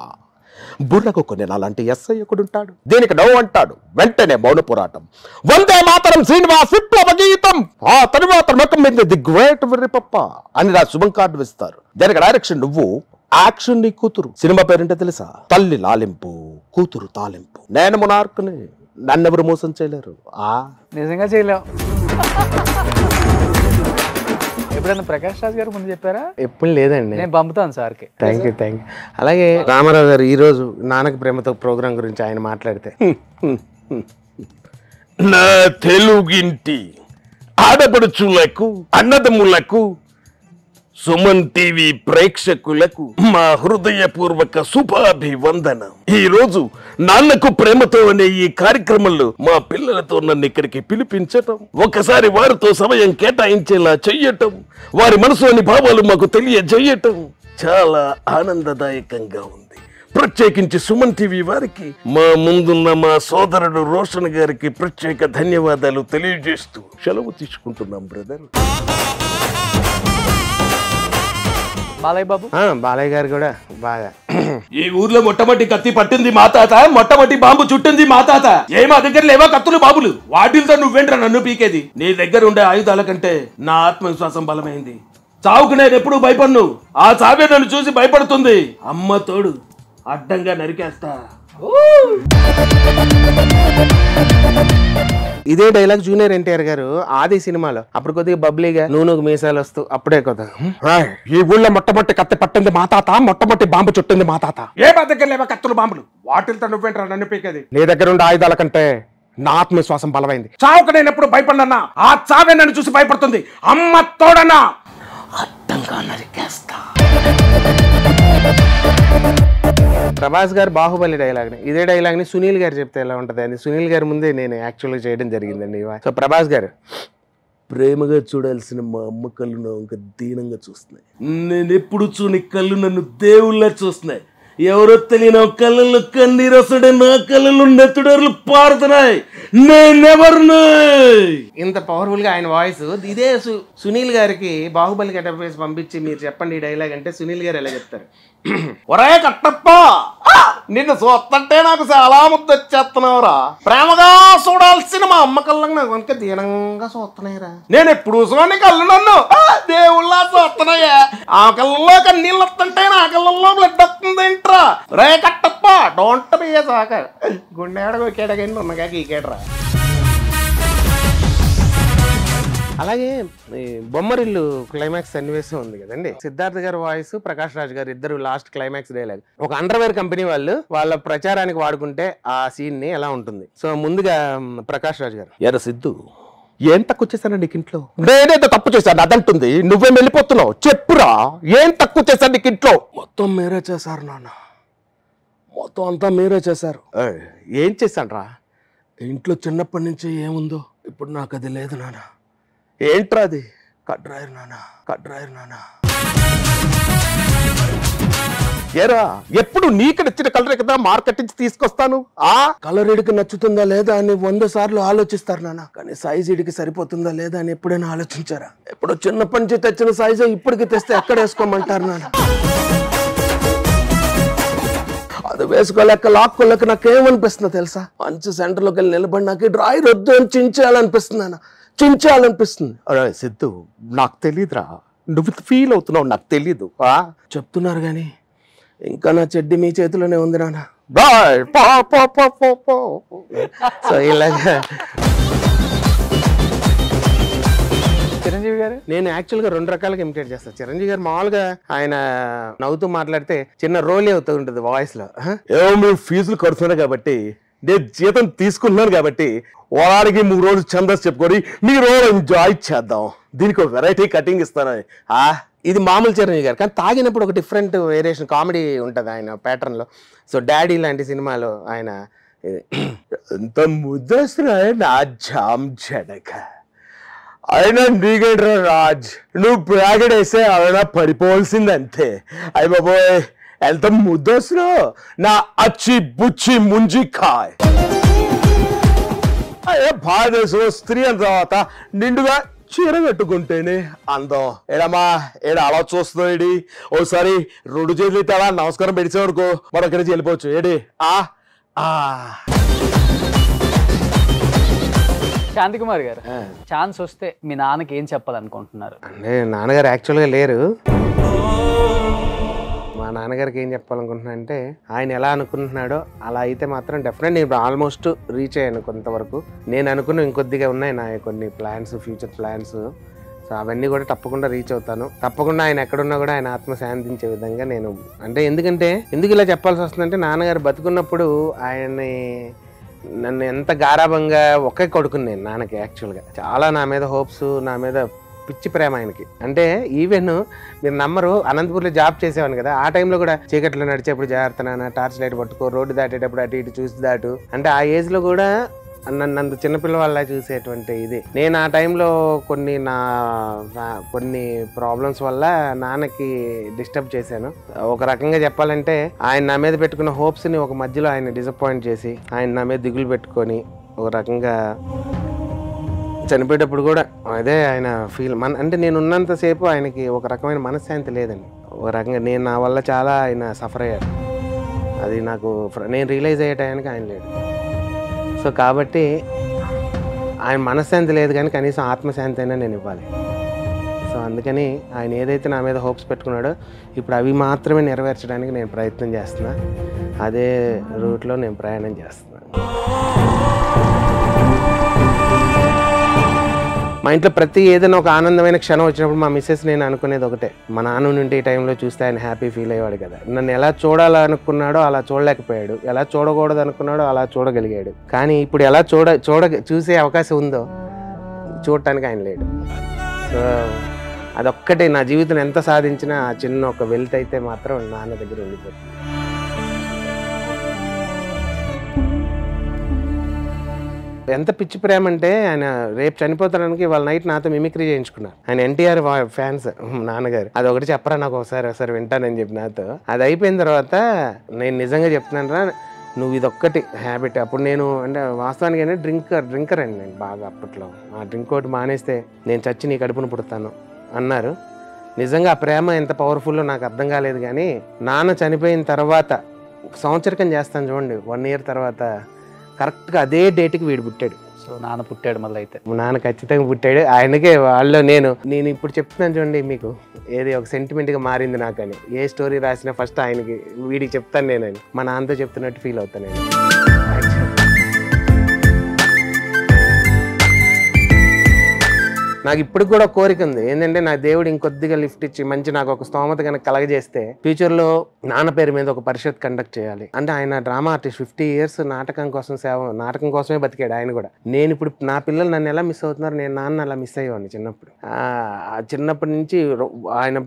బుర్రకు కొన్ని అలాంటి ఎస్ఐ ఒకడుంటాడు, దీనికి నో అంటాడు, వెంటనే మౌన పోరాటం, వందే మాతరం శ్రీనివాస్ విప్లవ గీతం, ఆ తరువాత ముఖం మీద ది గ్రేట్ వెర్రిపప్ప అని నా శుభం కార్డు వేస్తారు. దానికి డైరెక్షన్ నువ్వు, యాక్షన్ నీ కూతురు. సినిమా పేరేంటో తెలుసా? తల్లి లాలింపు కూతురు తాలింపు. నేను మునార్కుని, నన్నెవరు మోసం చేయలేరు. నిజంగా చేయలేం. ఎప్పుడైనా ప్రకాష్ రాజ్ గారు ముందు చెప్పారా? ఎప్పుడు లేదండి, నేను పంపుతాను సార్కి. Thank you. అలాగే రామారావు గారు ఈరోజు నాన్నకి ప్రేమతో ప్రోగ్రాం గురించి ఆయన మాట్లాడితే, నా తెలుగింటి ఆడపడుచులకు, అన్నదమ్ములకు, సుమన్ టీవీ ప్రేక్షకులకు మా హృదయపూర్వక శుభాభివందనం. ఈ రోజు నాన్నకు ప్రేమతో అనే ఈ కార్యక్రమంలో మా పిల్లలతో నన్ను ఇక్కడికి పిలిపించటం, ఒకసారి వారితో సమయం కేటాయించేలా చెయ్యటం, వారి మనసులోని భావాలు మాకు తెలియజేయటం చాలా ఆనందదాయకంగా ఉంది. ప్రత్యేకించి సుమన్ టీవీ వారికి, మా ముందున్న మా సోదరుడు రోషన్ గారికి ప్రత్యేక ధన్యవాదాలు తెలియజేస్తూ సెలవు తీసుకుంటున్నాం బ్రదర్. బాలయ్య బాబు? బాలయ్య గారు కూడా బాగా. ఈ ఊర్లో మొట్టమొదటి కత్తి పట్టింది మా తాత, మొట్టమొదటి బాంబు చుట్టింది మా తాత. ఏ మా దగ్గర లేవా కత్తులు బాబులు? వాటితో నువ్వేంట్రా నన్ను పీకేది? నీ దగ్గర ఉండే ఆయుధాల కంటే నా ఆత్మవిశ్వాసం బలమైంది. చావుకు నేను ఎప్పుడు భయపడ్ను, ఆ చావే నన్ను చూసి భయపడుతుంది. అమ్మ తోడు అడ్డంగా నరికేస్తా, ఇదే డైలాగ్ జూనియర్ ఎన్టీఆర్ గారు ఆది సినిమాలో అప్పుడు కొద్దిగా బబ్లీగా నూనెకు మీసాలు వస్తూ అప్పుడే కొద్దిగా ఈ ఊళ్ళో మొట్టమొదటి కత్తి పట్టింది మా తాత, మొట్టమొదటి బాంబు చుట్టింది మా తాత. ఏ మా దగ్గర లేవా కత్తులు బాంబులు? వాటితో నువ్వేంట్రా నన్ను పీకేది? నీ దగ్గర ఉండే ఆయుధాల కంటే నా ఆత్మవిశ్వాసం బలమైంది. చావుకు నేను ఎప్పుడు భయపడినా ఆ చావే నన్ను చూసి భయపడుతుంది. అమ్మ తోడనా అడ్డంగా నరికేస్తా. ప్రభాస్ గారు బాహుబలి డైలాగ్ ని ఇదే డైలాగ్ ని సునీల్ గారు చెప్తే ఎలా ఉంటది అని సునీల్ గారి ముందే నేను యాక్చువల్గా చేయడం జరిగిందండి. సో ప్రభాస్ గారు, ప్రేమగా చూడాల్సిన మా అమ్మ కళ్ళు నా ఇంకా దీనంగా చూస్తున్నాయి. నేను ఎప్పుడు చూని కళ్ళు నన్ను దేవుళ్ళ చూస్తున్నాయి. ఎవరో తెలియని కళ్ళల్లో కన్నీరు వస్తుంటే నా కళ్ళల్లో నెత్తుడర్లు పారుతున్నాయి. నేనెవరు? ఇంత పవర్ఫుల్ గా ఆయన వాయిస్ ఇదే సునీల్ గారికి బాహుబలి గెటప్ వేసి పంపించి మీరు చెప్పండి ఈ డైలాగ్ అంటే సునీల్ గారు ఎలా చెప్తారు? ఒరే కట్టప్ప, నిన్ను చూస్తుంటే నాకు చాలా ముద్దు వచ్చేస్తున్నావురా. ప్రేమగా చూడాల్సిన మా అమ్మ కళ్ళకి నాకు కనుక దీనంగా చూస్తున్నాయిరా. నేను ఎప్పుడు చూని కళ్ళు నన్ను దేవుళ్ళ చూస్తున్నాయా. ఆ కళ్ళల్లో కన్నీళ్ళు వస్తుంటే నా కళ్ళల్లో బ్లడ్ వస్తుంది ఏంట్రా. రే కట్టప్ప, డోంట్ బి ఏ సాక గుండె ఎడగొక్కేడగండి ఉన్నగా గీకేట్రా. అలాగే ఈ బొమ్మరిల్లు క్లైమాక్స్ సన్నివేశం ఉంది కదండి, సిద్ధార్థ్ గారి వాయిస్, ప్రకాష్ రాజ్ గారు ఇద్దరు లాస్ట్ క్లైమాక్స్ డైలాగ్ ఒక అండర్వేర్ కంపెనీ వాళ్ళు వాళ్ళ ప్రచారానికి వాడుకుంటే ఆ సీన్ ని ఎలా ఉంటుంది. సో ముందుగా ప్రకాష్ రాజ్ గారు, ఎర సిద్ధు, ఏం తక్కువ చేశాను నీకు ఇంట్లో? నేనేదో తప్పు చేశాను అదంటుంది. నువ్వేం వెళ్ళిపోతున్నావు? చెప్పురా, ఏం తక్కువ చేశాను నీకు ఇంట్లో? మొత్తం మీరే చేశారు నాన్న, మొత్తం అంతా మీరే చేశారు. ఏం చేశాను రా? ఇంట్లో చిన్నప్పటి నుంచి ఏముందో ఇప్పుడు నాకు అది లేదు నాన్న. ఏంట్రా అది? కడ్రాయరు నాన్న, కడ్రాయరు నాన్న. ఏరా, ఎప్పుడు నీకు నచ్చిన కలర్ కదా మార్కెట్ నుంచి తీసుకొస్తాను. ఆ కలర్ ఇడికి నచ్చుతుందా లేదా అని 100 సార్లు ఆలోచిస్తారు నాన్న. కానీ సైజ్ ఇడికి సరిపోతుందా లేదా అని ఎప్పుడైనా ఆలోచించారా? ఎప్పుడు చిన్నప్పటి నుంచి తెచ్చిన సైజు ఇప్పటికి తెస్తే ఎక్కడ వేసుకోమంటారు నాన్న? అది వేసుకోలేక లాక్కోలేక నాకేమనిపిస్తుందో తెలుసా? మంచి సెంటర్లోకి వెళ్ళి నిలబడి నాకు డ్రాయర్ వద్దు అని చించేయాలనిపిస్తుంది నాన్న, చించాలనిపిస్తుంది. అరే సిద్ధు, నాకు తెలీదురా, నువ్వు ఫీల్ అవుతున్నావు, నాకు తెలీదు. చెప్తున్నారు కానీ ఇంకా నా చెడ్డి మీ చేతిలోనే ఉంది నాన్న. సో ఇలాగా చిరంజీవి గారు, నేను యాక్చువల్గా 2 రకాలుగా ఇమిటేట్ చేస్తాను. చిరంజీవి గారు మామూలుగా ఆయన నవ్వుతూ మాట్లాడితే చిన్న రోలే అవుతూ ఉంటుంది వాయిస్ లో. ఏమో మీరు ఫీజులు కడుతున్నారు కాబట్టి, నేను జీతం తీసుకుంటున్నాను కాబట్టి వారానికి 3 రోజులు ఛందస్ చెప్పుకొని మీ రోజు ఎంజాయ్ చేద్దాం. దీనికి ఒక వెరైటీ కటింగ్ ఇస్తాను. ఇది మామూలు చిరంజీవి గారు, కానీ తాగినప్పుడు ఒక డిఫరెంట్ వేరియేషన్ కామెడీ ఉంటుంది ఆయన ప్యాటర్న్ లో. సో డాడీ లాంటి సినిమాలో ఆయన ఎంత ముద్దస్తున్నాయి నా జామ్ జడక అయినా నీకేంట్రా రాజ్, నువ్వు బ్రాకెట్ వేస్తే అయినా పడిపోవాల్సింది అంతే. అయ్య బాబోయ్ ఎంత ముద్దస్తున్నావు నా అచ్చి బుచ్చి ముంజి కాయ్. అయ్యే భారతదేశంలో స్త్రీ అన్న తర్వాత నిండుగా చీర కట్టుకుంటేనే అందం. ఏడమ్మా ఏడ అలా చూస్తున్నావు ఏడి? ఓసారి 2 చేతులు అయితే అలా నమస్కారం పెడిచావనుకో మనం ఇక్కడి నుంచి వెళ్ళిపోవచ్చు. ఏడి శాంతికుమార్ గారు, ఛాన్స్ వస్తే మీ నాన్నకి ఏం చెప్పాలనుకుంటున్నారు? అంటే నాన్నగారు యాక్చువల్గా లేరు. మా నాన్నగారికి ఏం చెప్పాలనుకుంటున్నా అంటే ఆయన ఎలా అనుకుంటున్నాడో అలా అయితే మాత్రం డెఫినెట్ నేను ఆల్మోస్ట్ రీచ్ అయ్యాను కొంతవరకు. నేను అనుకున్న ఇంకొద్దిగా ఉన్నాయి నా కొన్ని ప్లాన్స్, ఫ్యూచర్ ప్లాన్స్. సో అవన్నీ కూడా తప్పకుండా రీచ్ అవుతాను. తప్పకుండా ఆయన ఎక్కడున్నా కూడా ఆయన ఆత్మ శాంతించే విధంగా నేను, అంటే ఎందుకు ఇలా చెప్పాల్సి వస్తుందంటే నాన్నగారు బతుకున్నప్పుడు ఆయన్ని నన్ను ఎంత గారాభంగా ఒకే కొడుకుని నేను నాన్నకి యాక్చువల్గా చాలా నా మీద హోప్స్, నా మీద పిచ్చి ప్రేమ ఆయనకి. అంటే ఈవెన్ మీరు నమ్మరు, అనంతపూర్లో జాబ్ చేసేవాను కదా, ఆ టైంలో కూడా చీకట్లో నడిచేప్పుడు జాగ్రత్త నాన్న, టార్చ్ లైట్ పట్టుకో, రోడ్డు దాటేటప్పుడు అటు ఇటు చూసి దాటు అంటే ఆ ఏజ్లో కూడా నన్ను చిన్నపిల్లవాళ్ళ చూసేటువంటి ఇది. నేను ఆ టైంలో కొన్ని ప్రాబ్లమ్స్ వల్ల నాన్నకి డిస్టర్బ్ చేశాను. ఒక రకంగా చెప్పాలంటే ఆయన నా మీద పెట్టుకున్న హోప్స్ని ఒక మధ్యలో ఆయన డిసప్పాయింట్ చేసి ఆయన నా మీద దిగులు పెట్టుకొని ఒక రకంగా చనిపోయేటప్పుడు కూడా అదే ఆయన ఫీల్ అంటే నేను ఉన్నంతసేపు ఆయనకి ఒక రకమైన మనశ్శాంతి లేదండి. ఒక రకంగా నా వల్ల చాలా ఆయన సఫర్ అయ్యారు. అది నాకు నేను రియలైజ్ అయ్యే టైంకి ఆయన లేడు. సో కాబట్టి ఆయన మనశ్శాంతి లేదు కానీ కనీసం ఆత్మశాంతి అయినా నేను ఇవ్వాలి. సో అందుకని ఆయన ఏదైతే నా మీద హోప్స్ పెట్టుకున్నాడో ఇప్పుడు అవి మాత్రమే నెరవేర్చడానికి నేను ప్రయత్నం చేస్తున్నా. అదే రూట్లో నేను ప్రయాణం చేస్తున్నాను. మా ఇంట్లో ప్రతి ఏదైనా ఒక ఆనందమైన క్షణం వచ్చినప్పుడు మా మిస్సెస్ నేను అనుకునేది ఒకటే, మా నాన్న నుండి ఈ టైంలో చూస్తే ఆయన హ్యాపీ ఫీల్ అయ్యేవాడు కదా. నన్ను ఎలా చూడాలనుకున్నాడో అలా చూడలేకపోయాడు, ఎలా చూడకూడదు అనుకున్నాడో అలా చూడగలిగాడు. కానీ ఇప్పుడు ఎలా చూసే అవకాశం ఉందో చూడటానికి ఆయన లేడు. సో అదొక్కటే నా జీవితం ఎంత సాధించినా ఆ చిన్న ఒక వెల్త్ అయితే మాత్రం నాన్న దగ్గర ఉండిపోతుంది. ఎంత పిచ్చి ప్రేమ అంటే ఆయన రేపు చనిపోతాడానికి వాళ్ళ నైట్ నాతో మిమిక్రీ చేయించుకున్నారు. ఆయన ఎన్టీఆర్ ఫ్యాన్స్ నాన్నగారు. అది ఒకటి చెప్పరా నాకు ఒకసారి వింటానని చెప్పి నాతో. అది అయిపోయిన తర్వాత నేను నిజంగా చెప్తున్నాను రా, నువ్వు ఇదొక్కటి హ్యాబిట్. అప్పుడు నేను అంటే వాస్తవానికి అంటే డ్రింకర్ అండి నేను బాగా. అప్పట్లో ఆ డ్రింక్ ఒకటి మానేస్తే నేను చచ్చి నీ కడుపును పుడతాను అన్నారు. నిజంగా ఆ ప్రేమ ఎంత పవర్ఫుల్లో నాకు అర్థం కాలేదు. కానీ నాన్న చనిపోయిన తర్వాత సంవత్సరకం చేస్తాను చూడండి, 1 year తర్వాత కరెక్ట్గా అదే డేట్కి వీడు పుట్టాడు. సో నాన్న పుట్టాడు మళ్ళీ అయితే. నాన్న ఖచ్చితంగా పుట్టాడు. ఆయనకే వాళ్ళు నేను ఇప్పుడు చెప్తున్నాను చూడండి మీకు, ఏది ఒక సెంటిమెంట్గా మారింది నాకని. ఏ స్టోరీ రాసినా ఫస్ట్ ఆయనకి వీడికి చెప్తాను నేనని, మా నాన్నతో చెప్తున్నట్టు ఫీల్ అవుతాను నేను. నాకు ఇప్పుడు కూడా కోరిక ఉంది ఏంటంటే, నా దేవుడు ఇంకొద్దిగా లిఫ్ట్ ఇచ్చి మంచి నాకు ఒక స్తోమత కనుక కలగజేస్తే ఫ్యూచర్లో నాన్న పేరు మీద ఒక పరిషత్ కండక్ట్ చేయాలి. అంటే ఆయన డ్రామా ఆర్టిస్ట్, 50 years నాటకం కోసమే బతికాడు ఆయన కూడా. నేను ఇప్పుడు నా పిల్లలు నన్ను ఎలా మిస్ అవుతున్నారు, నేను నాన్న అలా మిస్ అయ్యేవాడిని చిన్నప్పుడు. చిన్నప్పటి నుంచి ఆయన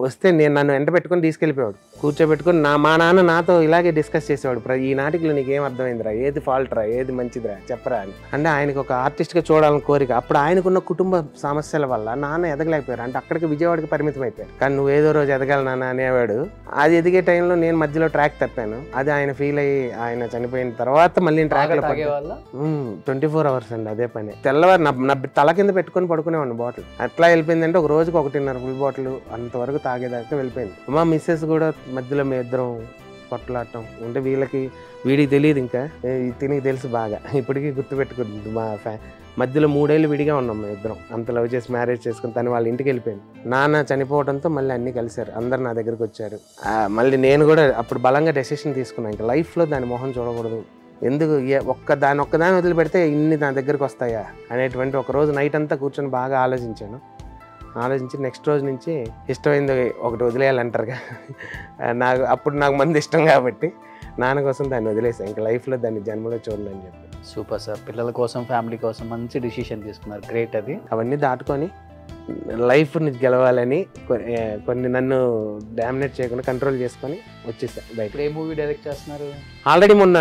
వస్తే నేను నన్ను వెంట పెట్టుకొని తీసుకెళ్ళిపోయాడు, కూర్చోబెట్టుకొని మా నాన్న నాతో ఇలాగే డిస్కస్ చేసేవాడు. ఈ నాటికలో నీకేం అర్థమైందిరా, ఏది ఫాల్ట్ రా, ఏది మంచిదిరా చెప్పరా అని. అంటే ఆయనకు ఒక ఆర్టిస్ట్గా చూడాలని కోరిక. అప్పుడు ఆయనకున్న కుటుంబ సమస్యల వల్ల నాన్న ఎదగలేకపోయారు. అంటే అక్కడికి విజయవాడకి పరిమితం అయిపోయారు. కానీ నువ్వు ఏదో రోజు ఎదగాలి నాన్న అనేవాడు. అది ఎదిగే టైంలో నేను మధ్యలో ట్రాక్ తప్పాను. అది ఆయన ఫీల్ అయ్యి ఆయన చనిపోయిన తర్వాత మళ్ళీ ట్రాక్ 24 hours అండి అదే పని. తెల్లవారు నా తల కింద పెట్టుకొని పడుకునేవాడిని బాటిల్. అట్లా వెళ్ళిపోయిందంటే ఒక రోజుకి 1.5 full బాటిల్ అంతవరకు తాగేదాకా వెళ్ళిపోయింది. మా మిస్సెస్ కూడా మధ్యలో మీ ఇద్దరం కొట్లాడటం అంటే వీడికి తెలియదు, ఇంకా తినికి తెలుసు బాగా, ఇప్పటికీ గుర్తుపెట్టుకుంటుంది. మధ్యలో 3 ఏళ్ళు విడిగా ఉన్నాం మేము ఇద్దరం. అంత లవ్ చేసి మ్యారేజ్ చేసుకుని తను వాళ్ళ ఇంటికి వెళ్ళిపోయింది. నాన్న చనిపోవడంతో మళ్ళీ అన్నీ కలిశారు, అందరు నా దగ్గరికి వచ్చారు. మళ్ళీ నేను కూడా అప్పుడు బలంగా డెసిషన్ తీసుకున్నాను, ఇంకా లైఫ్లో దాని మొహం చూడకూడదు. ఎందుకు ఒక్కదాని వదిలిపెడితే ఇన్ని నా దగ్గరికి వస్తాయా అనేటువంటి ఒక రోజు నైట్ అంతా కూర్చొని బాగా ఆలోచించి నెక్స్ట్ రోజు నుంచి ఇష్టమైంది ఒకటి వదిలేయాలంటారుగా, అప్పుడు నాకు మంది ఇష్టం కాబట్టి నాన్న కోసం దాన్ని వదిలేసాను. ఇంకా లైఫ్లో దాన్ని జన్మలో చూడలేని చెప్పి. సూపర్ సార్, పిల్లల కోసం ఫ్యామిలీ కోసం మంచి డిసిషన్ తీసుకున్నారు, గ్రేట్. అది అవన్నీ దాటుకొని లైఫ్ని గెలవాలని కొన్ని నన్ను డామినేట్ చేయకుండా కంట్రోల్ చేసుకొని వచ్చేసాను బయట. ఏ మూవీ డైరెక్ట్ చేస్తున్నారు? ఆల్రెడీ మొన్న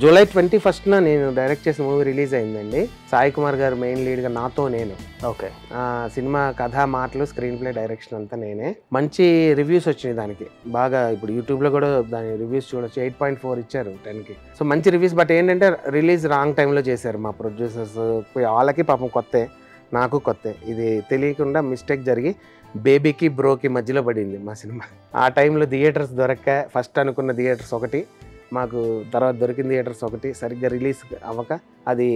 July 21st నేను డైరెక్ట్ చేసిన మూవీ రిలీజ్ అయిందండి. సాయి కుమార్ గారు మెయిన్ లీడ్గా, నాతో నేను. ఓకే. సినిమా కథ, మాటలు, స్క్రీన్ ప్లే, డైరెక్షన్ అంతా నేనే. మంచి రివ్యూస్ వచ్చినాయి దానికి బాగా. ఇప్పుడు యూట్యూబ్లో కూడా దాని రివ్యూస్ చూడొచ్చు, 8.4 ఇచ్చారు 10కి. సో మంచి రివ్యూస్. బట్ ఏంటంటే రిలీజ్ రాంగ్ టైంలో చేశారు మా ప్రొడ్యూసర్స్. వాళ్ళకి పాపం కొత్తే, నాకు కొత్త. ఇది తెలియకుండా మిస్టేక్ జరిగి బేబీకి బ్రోకి మధ్యలో పడింది మా సినిమా. ఆ టైంలో థియేటర్స్ దొరక్క, ఫస్ట్ అనుకున్న థియేటర్స్ ఒకటి, మాకు తర్వాత దొరికిన థియేటర్స్ ఒకటి, సరిగ్గా రిలీజ్ అవ్వక అది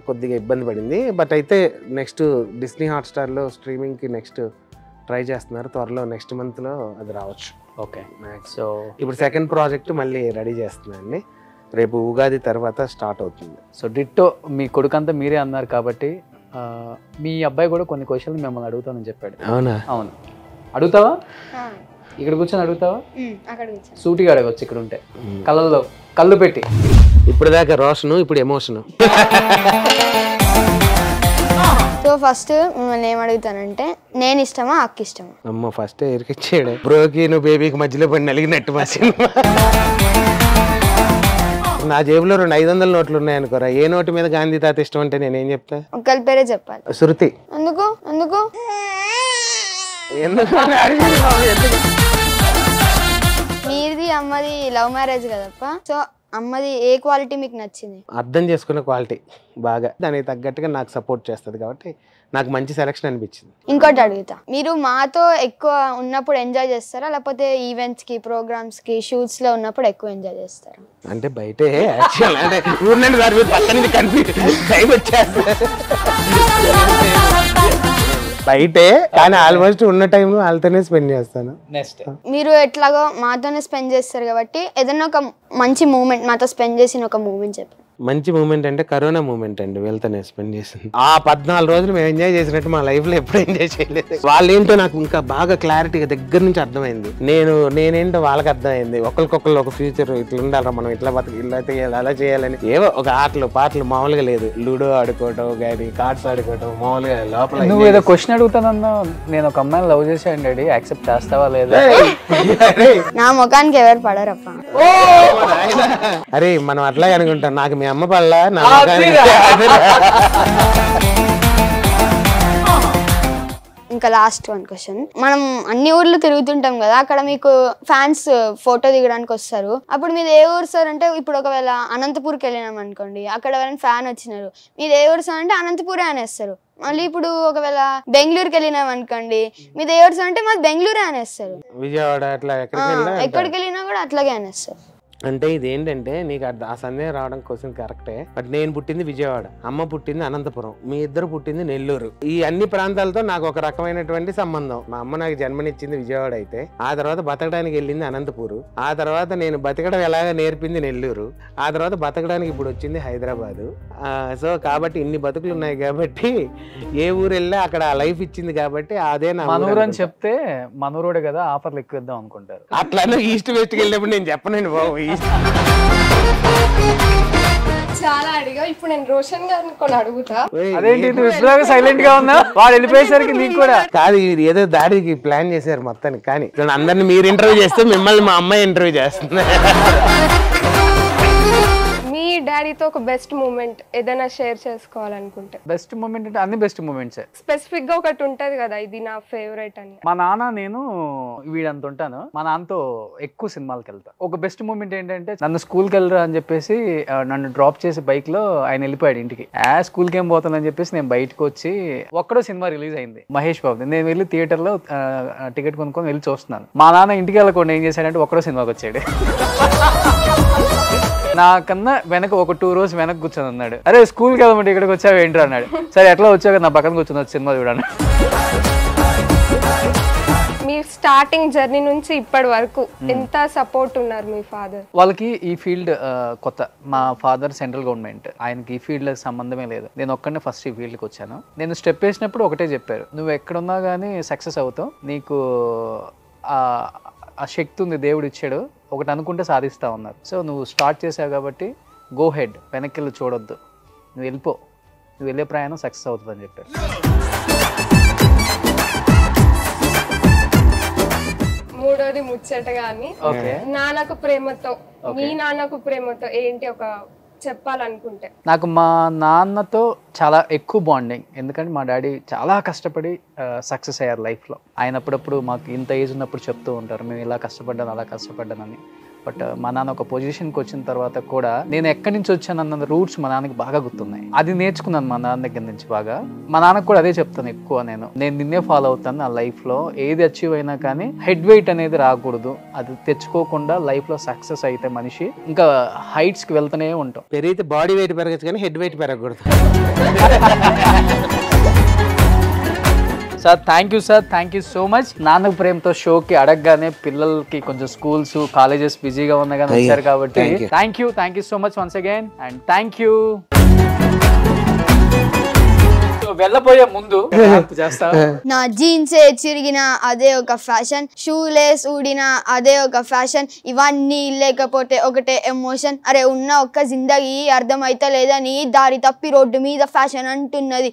కొద్దిగా ఇబ్బంది పడింది. బట్ అయితే నెక్స్ట్ డిస్నీ హాట్స్టార్లో స్ట్రీమింగ్కి నెక్స్ట్ ట్రై చేస్తున్నారు. త్వరలో నెక్స్ట్ మంత్లో అది రావచ్చు. ఓకే. సో ఇప్పుడు సెకండ్ ప్రాజెక్ట్ మళ్ళీ రెడీ చేస్తున్నానండి. రేపు ఉగాది తర్వాత స్టార్ట్ అవుతుంది. సో డిట్టో మీ కొడుకంతా మీరే అన్నారు కాబట్టి మీ అబ్బాయి కూడా కొన్ని క్వశ్చన్లు మిమ్మల్ని అడుగుతానని చెప్పాడు. అవునా? అవును. అడుగుతావా? ఇక్కడ కూర్చొని అడుగుతావా? సూటిగా అడగచ్చు. ఇక్కడ ఉంటే కళ్ళల్లో కళ్ళు పెట్టి. ఇప్పుడు దాకా రోషను, ఇప్పుడు ఎమోషను. సో ఫస్ట్ మిమ్మల్ని ఏం అడుగుతానంటే, నేను ఇష్టమా అక్క ఇష్టమా? అమ్మ ఫస్ట్ ఎరికిచ్చాడు. బ్రోకి నువ్వు బేబీకి మధ్యలో పడి నలిగినట్టు మా సినిమా. నా జేబులో 2 500 నోట్లు ఉన్నాయనుకోరా, ఏ నోటు మీద గాంధీ తాత ఇష్టం అంటే నేనేం చెప్తా? ఒకరి పేరే చెప్పాలి. శృతి. ఎందుకు మీది అమ్మది లవ్ మ్యారేజ్ కదప్ప. సో అమ్మది ఏ క్వాలిటీ మీకు నచ్చింది? అర్థం చేసుకునే క్వాలిటీ బాగా, దానికి తగ్గట్టుగా నాకు సపోర్ట్ చేస్తుంది కాబట్టి నాకు మంచి సెలక్షన్ అనిపించింది. ఇంకోటి అడుగుతా, మీరు మాతో ఎక్కువ ఉన్నప్పుడు ఎంజాయ్ చేస్తారా, లేకపోతే ఈవెంట్స్ కి, ప్రోగ్రామ్స్ కి, షూట్స్ లో ఉన్నప్పుడు ఎక్కువ ఎంజాయ్ చేస్తారా? అంటే బయటే యాక్చువల్ అంటే ఊరినండి దాని మీద పక్కన కనిపి టైం వచ్చేస్తా. బయటే, కానీ ఆల్మోస్ట్ ఉన్న టైంలో వాళ్ళతోనే స్పెండ్ చేస్తాను. నెక్స్ట్ మీరు ఎట్లాగో మాతోనే స్పెండ్ చేస్తారు కాబట్టి ఏదైనా ఒక మంచి మూమెంట్ మాతో స్పెండ్ చేసిన ఒక మూమెంట్ చెప్పండి. మంచి మూమెంట్ అంటే కరోనా మూమెంట్ అండి, వెళ్తానే స్పెండ్ చేసింది. ఆ 14 రోజులు మేము ఎంజాయ్ చేసినట్టు మా లైఫ్ లో ఎప్పుడు ఎంజాయ్ చేయలేదు. వాళ్ళేంటో నాకు ఇంకా బాగా క్లారిటీగా దగ్గర నుంచి అర్థమైంది. నేనేంటో వాళ్ళకి అర్థమైంది. ఒకరికొకరు ఒక ఫ్యూచర్ ఇట్లా ఉండాలి, మనం ఇట్లా బతుకు ఇలా చేయాలి అలా చేయాలని. ఏవో ఒక ఆటలు పాటలు మామూలుగా లేదు. లూడో ఆడుకోవటం కానీ కార్డ్స్ ఆడుకోవటం మామూలుగా లోపల. నువ్వు ఏదో క్వశ్చన్ అడుగుతానన్నా, నేను ఒక అమ్మాయిని లవ్ చేసాను డాడీ, యాక్సెప్ట్ చేస్తావా లేదా? నా ముఖానికి ఎవరు పడరప్ప. అరే మనం అట్లాగే అనుకుంటాం, నాకు మీ అమ్మ పడలా నా ఇంకా లాస్ట్ వన్ క్వశ్చన్. మనం అన్ని ఊర్లు తిరుగుతుంటాం కదా, అక్కడ మీకు ఫ్యాన్స్ ఫోటో దిగడానికి వస్తారు. అప్పుడు మీది ఏ ఊరు సార్ అంటే, ఇప్పుడు ఒకవేళ అనంతపూర్కి వెళ్ళినాం అనుకోండి, అక్కడ ఎవరైనా ఫ్యాన్ వచ్చినారు, మీది ఏ ఊరు సార్ అంటే అనంతపూరే అనేస్తారు. మళ్ళీ ఇప్పుడు ఒకవేళ బెంగళూరుకి వెళ్ళినాం అనుకోండి, మీది ఏ ఊరు సార్ అంటే మాది బెంగళూరే అనేస్తారు. విజయవాడ అట్లా ఎక్కడికి వెళ్ళినా కూడా అట్లాగే అనేస్తారు. అంటే ఇది ఏంటంటే నీకు ఆ సందేహం రావడం కోసం కరెక్టే. బట్ నేను పుట్టింది విజయవాడ, అమ్మ పుట్టింది అనంతపురం, మీ ఇద్దరు పుట్టింది నెల్లూరు. ఈ అన్ని ప్రాంతాలతో నాకు ఒక రకమైనటువంటి సంబంధం. మా అమ్మ నాకు జన్మనిచ్చింది విజయవాడ అయితే, ఆ తర్వాత బతకడానికి వెళ్ళింది అనంతపూరు, ఆ తర్వాత నేను బతకడం ఎలాగ నేర్పింది నెల్లూరు, ఆ తర్వాత బతకడానికి ఇప్పుడు వచ్చింది హైదరాబాదు. సో కాబట్టి ఇన్ని బతుకులు ఉన్నాయి కాబట్టి ఏ ఊరు వెళ్ళా అక్కడ లైఫ్ ఇచ్చింది కాబట్టి అదే నా మనూరు అని చెప్తే మనూరుడే కదా ఆఫర్లు ఎక్కువ ఇద్దాం అనుకుంటారు. అట్లా ఈస్ట్ వెస్ట్కి వెళ్ళినప్పుడు నేను చెప్పనండి బాబు. చాలా అడిగా, ఇప్పుడు నేను రోషన్ గారిని కొన్ని అడుగుతా. అదేంటి నువ్వు ఇప్పుడు సైలెంట్ గా ఉన్నా, వాడు వెళ్ళిపోయేసరికి నీకు కూడా కాదు, ఇది ఏదో దాడికి ప్లాన్ చేశారు మొత్తానికి. కానీ అందరిని మీరు ఇంటర్వ్యూ చేస్తే మిమ్మల్ని మా అమ్మాయి ఇంటర్వ్యూ చేస్తుంది. మీ డాడీతో ఒక బెస్ట్ మూమెంట్ ఏదైనా షేర్ చేసుకోవాలనుకుంటే? బెస్ట్ మూమెంట్ అంటే అన్ని బెస్ట్ మూమెంట్స్. స్పెసిఫిక్ గా ఒకటి ఉంటది కదా, ఇది నా ఫేవరెట్ అని. మా నాన్న, నేను వీడంత ఉంటాను, మా నాన్నతో ఎక్కువ సినిమాలకు వెళ్తా. ఒక బెస్ట్ మూమెంట్ ఏంటంటే, నన్ను స్కూల్కి వెళ్ళరా అని చెప్పేసి నన్ను డ్రాప్ చేసి బైక్ లో ఆయన వెళ్ళిపోయాడు ఇంటికి. స్కూల్కి ఏం పోతానని చెప్పేసి నేను బయటకు వచ్చి, ఒక్కడో సినిమా రిలీజ్ అయింది మహేష్ బాబు. నేను వెళ్ళి థియేటర్ లో టికెట్ కొనుక్కొని వెళ్ళి చూస్తున్నాను. మా నాన్న ఇంటికి వెళ్ళకుండా ఏం చేశాడంటే ఒక్కడో సినిమాకి వచ్చాడు. నాకన్నా వెనక ఒక 2 రోజు వెనక్కి కూర్చొని అన్నాడు, అరే స్కూల్కి వెళ్ళమంటే ఇక్కడికి వచ్చావు ఏంటి అన్నాడు. సరే ఎట్లా వచ్చావు నా పక్కన కూర్చొని సినిమా చూడండి. మీ స్టార్టింగ్ జర్నీ నుంచి ఇప్పటి వరకు ఎంత సపోర్ట్ ఉన్నారు మీ ఫాదర్? వాళ్ళకి ఈ ఫీల్డ్ కొత్త. మా ఫాదర్ సెంట్రల్ గవర్నమెంట్, ఆయనకి ఈ ఫీల్డ్ సంబంధమే లేదు. నేను ఒక్కడనే ఫస్ట్ ఈ ఫీల్డ్కి వచ్చాను. నేను స్టెప్ వేసినప్పుడు ఒకటే చెప్పారు, నువ్వు ఎక్కడున్నా కానీ సక్సెస్ అవుతావు, నీకు ఆ శక్తి ఉంది, దేవుడు ఇచ్చాడు, ఒకటి అనుకుంటే సాధిస్తా ఉన్నారు. సో నువ్వు స్టార్ట్ చేసావు కాబట్టి గో హెడ్, వెనక్కి వెళ్ళి చూడొద్దు, నువ్వు వెళ్ళిపో, నువ్వు వెళ్ళే ప్రయాణం సక్సెస్ అవుతుంది అని చెప్పారు. మూడోది ముచ్చటగాని, నాన్నకు ప్రేమతో, మీ నాన్నకు ప్రేమతో ఏంటి ఒక చెప్పాలనుకుంటే? నాకు మా నాన్నతో చాలా ఎక్కువ బాండింగ్. ఎందుకంటే మా డాడీ చాలా కష్టపడి సక్సెస్ అయ్యారు లైఫ్లో. ఆయన అప్పుడప్పుడు మాకు ఇంత ఏజ్ ఉన్నప్పుడు చెప్తూ ఉంటారు, మేము ఇలా కష్టపడ్డాను అలా కష్టపడ్డానని. బట్ మా నాన్న ఒక పొజిషన్కి వచ్చిన తర్వాత కూడా నేను ఎక్కడి నుంచి వచ్చాను అన్న రూట్స్ మా నాన్నకి బాగా గుర్తున్నాయి. అది నేర్చుకున్నాను మా నాన్న దగ్గర నుంచి బాగా. మా నాన్నకు కూడా అదే చెప్తాను ఎక్కువ, నేను నిన్నే ఫాలో అవుతాను నా లైఫ్లో. ఏది అచీవ్ అయినా కానీ హెడ్ వెయిట్ అనేది రాకూడదు, అది తెచ్చుకోకుండా లైఫ్లో సక్సెస్ అయితే మనిషి ఇంకా హైట్స్కి వెళ్తూనే ఉంటాం. పెరిగితే బాడీ వెయిట్ పెరగచ్చు కానీ హెడ్ వెయిట్ పెరగకూడదు. Sir thank you sir, thank you so much. Nanna Prematho షోకి అడగగానే పిల్లలకి కొంచెం స్కూల్స్ కాలేజెస్ బిజీగా ఉన్నా కానీ వచ్చారు కాబట్టి thank you so much once again and thank you. వెళ్ళబోయే ముందు చేస్తా, నా జీన్సే చిరిగిన అదే ఒక ఫ్యాషన్, షూలేస్ ఊడిన అదే ఒక ఫ్యాషన్, ఇవన్నీ లేకపోతే ఒకటే ఎమోషన్. అరే ఉన్న ఒక్క జిందగీ అర్థమైతే లేదని దారి తప్పి రోడ్డు మీద ఫ్యాషన్ అంటున్నది.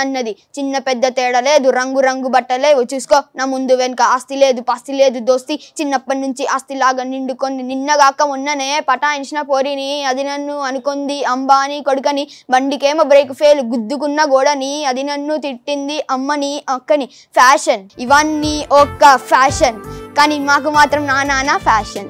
అన్నది చిన్న పెద్ద తేడా లేదు, రంగు రంగు బట్టలేవు చూసుకో, నా ముందు వెనుక ఆస్తి లేదు పాస్తి లేదు దోస్తి, చిన్నప్పటి నుంచి ఆస్తిలాగా నిండుకొని నిన్నగాక మొన్ననే పటాయించిన పోరిని, అది నన్ను అనుకుంది అంబానీ కొడుకని, బండికేమో బ్రేక్ ఫెయిల్ గుద్దుకున్న గోడని, అది నన్ను తిట్టింది అమ్మని అక్కని. ఫ్యాషన్ ఇవన్నీ ఒక్క ఫ్యాషన్, కానీ మాకు మాత్రం నా నాన్న ఫ్యాషన్.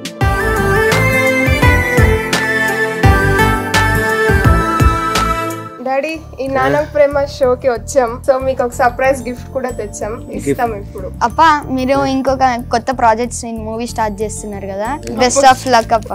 డాడీ, ఈ నాన్న ప్రేమ షోకి వచ్చాం, సో మీకు ఒక సర్ప్రైజ్ గిఫ్ట్ కూడా తెచ్చాం, ఇస్తాం ఇప్పుడు. అప్ప మీరు ఇంకొక కొత్త ప్రాజెక్ట్స్ మూవీ స్టార్ట్ చేస్తున్నారు కదా, బెస్ట్ ఆఫ్ లక్ అప్ప.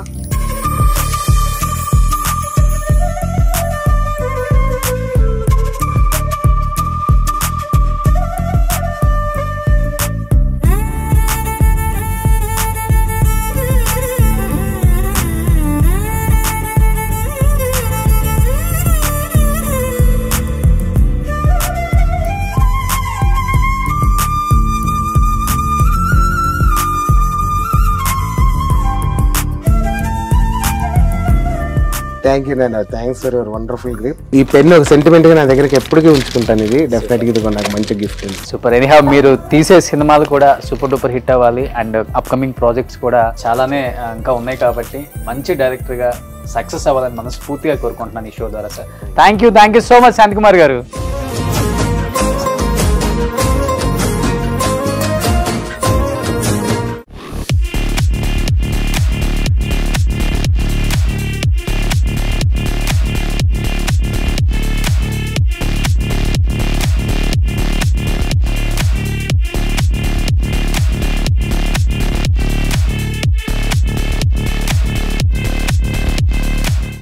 థ్యాంక్ యూ నాన్న, thanks for your wonderful gift. ఈ పెన్ ఒక సెంటిమెంట్ గా నా దగ్గరికి ఎప్పటికీ ఉంచుకుంటాను. ఇది డెఫినెట్ గా ఇది నాకు మంచి గిఫ్ట్. సూపర్. ఎనీహౌ మీరు తీసే సినిమాలు కూడా సూపర్ డూపర్ హిట్ అవ్వాలి అండ్ అప్కమింగ్ ప్రాజెక్ట్స్ కూడా చాలానే ఇంకా ఉన్నాయి కాబట్టి మంచి డైరెక్టర్ గా సక్సెస్ అవ్వాలని మనస్ఫూర్తిగా కోరుకుంటున్నాను ఈ షో ద్వారా sir. Thank you so much Shanti Kumar గారు.